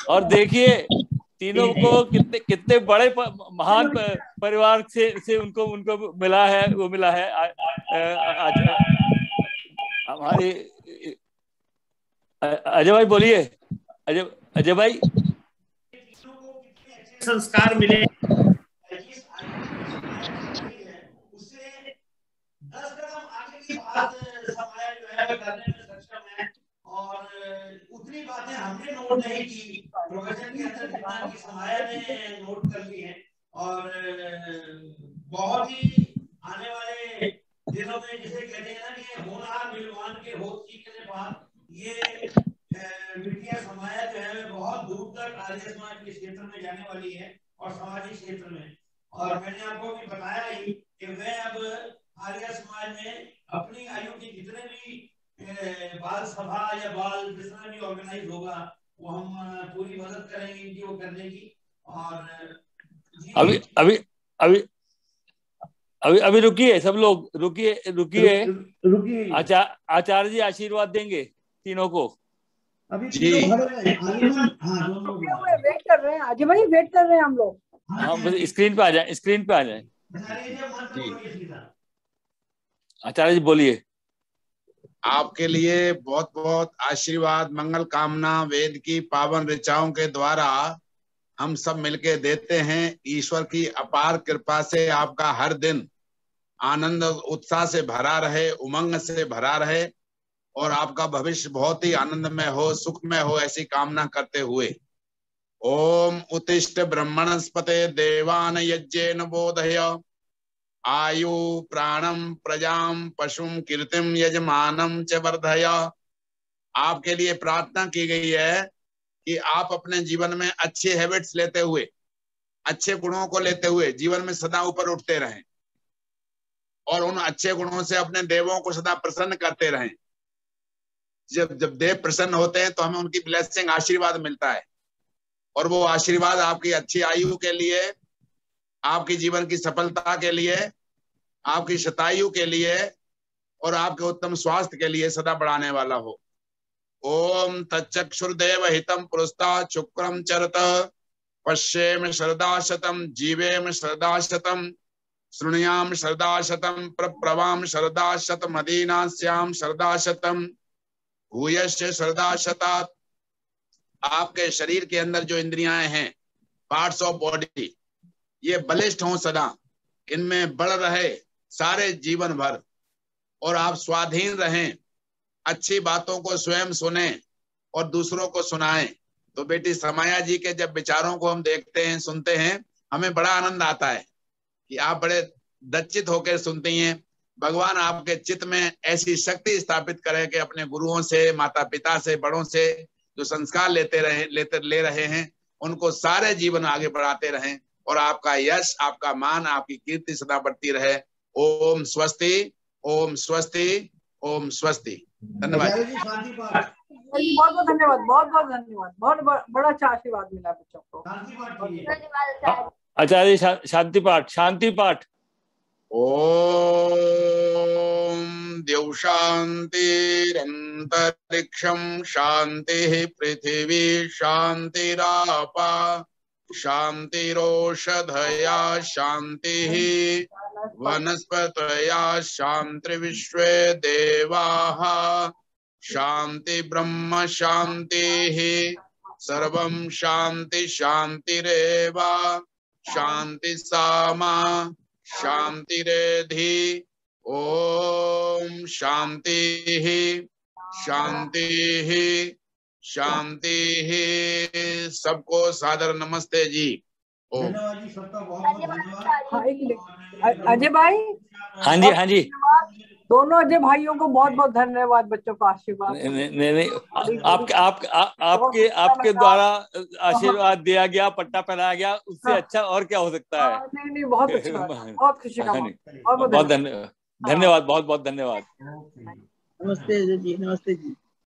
और देखिए तीनों को कितने बड़े महान परिवार से उनको मिला है, वो मिला है हमारे अजय भाई। बोलिए अजय भाई। संस्कार मिले, उससे 10 कदम आगे की बात समाया जो है करने में सक्षम है। और उतनी बातें हमने नोट नहीं की, प्रोफेसर के अंदर जितना कि समाया ने नोट कर ली है। और बहुत ही आने वाले दिनों में जिसे कहते हैं ना कि होनहार विद्वान के होश सीखने बाद ये बिटिया समाया जो है बहुत दूर तक आर्य समाज के क्षेत्र में जाने वाली है और सामाजिक क्षेत्र में। और मैंने आपको भी बताया ही कि मैं अब आर्य समाज में अपनी आयु के जितने भी बाल सभा या बाल जितना भी ऑर्गेनाइज होगा वो हम पूरी मदद करेंगे इनकी वो करने की। और अभी अभी अभी अभी अभी रुकिए, सब लोग रुकिए। आचार्य जी आशीर्वाद देंगे तीनों को। अभी जी वेट कर रहे हैं अजय भाई, वेट कर रहे हैं हम लोग। हाँ बस स्क्रीन पे आ जाए, स्क्रीन पे आ जाए। आचार्य जी बोलिए। आपके लिए बहुत बहुत आशीर्वाद मंगल कामना वेद की पावन ऋचाओं के द्वारा हम सब मिलके देते हैं। ईश्वर की अपार कृपा से आपका हर दिन आनंद उत्साह से भरा रहे, उमंग से भरा रहे और आपका भविष्य बहुत ही आनंदमय हो, सुखमय हो, ऐसी कामना करते हुए ओम उत्तिष्ठ ब्रह्मणस्पते देवान यज्ञेन बोधय आयु प्राणम प्रजाम पशुम कीर्तिम यजमानम च वर्धय। आपके लिए प्रार्थना की गई है कि आप अपने जीवन में अच्छे हैबिट्स लेते हुए, अच्छे गुणों को लेते हुए जीवन में सदा ऊपर उठते रहें और उन अच्छे गुणों से अपने देवों को सदा प्रसन्न करते रहें। जब देव प्रसन्न होते हैं तो हमें उनकी ब्लेसिंग आशीर्वाद मिलता है और वो आशीर्वाद आपकी अच्छी आयु के लिए, आपकी जीवन की सफलता के लिए, आपकी शतायु के लिए और आपके उत्तम स्वास्थ्य के लिए सदा बढ़ाने वाला हो। ओम तच्चक्षुर्देव हितम पुरस्ता शुक्रम चरत पश्येम श्रद्धाशतम जीवेम श्रद्धाशतम शृणुयाम श्रद्धाशतम प्रवाम श्रद्धाशतम मदीनास्याम श्रद्धाशतम भूयश्च श्रद्धाशतात। आपके शरीर के अंदर जो इंद्रियां हैं, पार्ट्स ऑफ बॉडी, ये बलिष्ठ हों सदा, इनमें बढ़ रहे सारे जीवन भर और आप स्वाधीन रहें, अच्छी बातों को स्वयं सुने और दूसरों को सुनाएं। तो बेटी समाया जी के जब विचारों को हम देखते हैं, सुनते हैं, हमें बड़ा आनंद आता है कि आप बड़े दच्चित होकर सुनती हैं। भगवान आपके चित्त में ऐसी शक्ति स्थापित करे कि अपने गुरुओं से, माता पिता से, बड़ों से जो संस्कार ले रहे हैं उनको सारे जीवन आगे बढ़ाते रहें और आपका यश, आपका मान, आपकी कीर्ति सदा बढ़ती रहे। ओम स्वस्ति, ओम स्वस्ति, ओम स्वस्ति। धन्यवाद। बहुत बहुत धन्यवाद, बहुत बहुत धन्यवाद। बहुत बड़ा अच्छा आशीर्वाद मिला बच्चों को। आचार्य शांति पाठ, शांति पाठ। ओम द्यौ शांतिरंतरिक्षं शांति पृथिवी शांतिरापा शांतिरोषधया शांति वनस्पतया शांतिर्विश्वे देवाः शांति ब्रह्म शांति सर्वं शांति शांतिरेव शांति सामा शांतिरेधि। ओम शांति शांति शांति। सबको सादर नमस्ते जी। ओम। अजय भाई। हाँ जी, हाँ जी। दोनों अजय भाइयों को बहुत बहुत धन्यवाद बच्चों का आशीर्वाद। नहीं, आपके द्वारा आशीर्वाद दिया गया, पट्टा पहनाया गया, उससे अच्छा और क्या हो सकता है। नहीं, बहुत अच्छा, बहुत खुशी का बहुत धन्यवाद, बहुत बहुत धन्यवाद। नमस्ते जी, नमस्ते जी।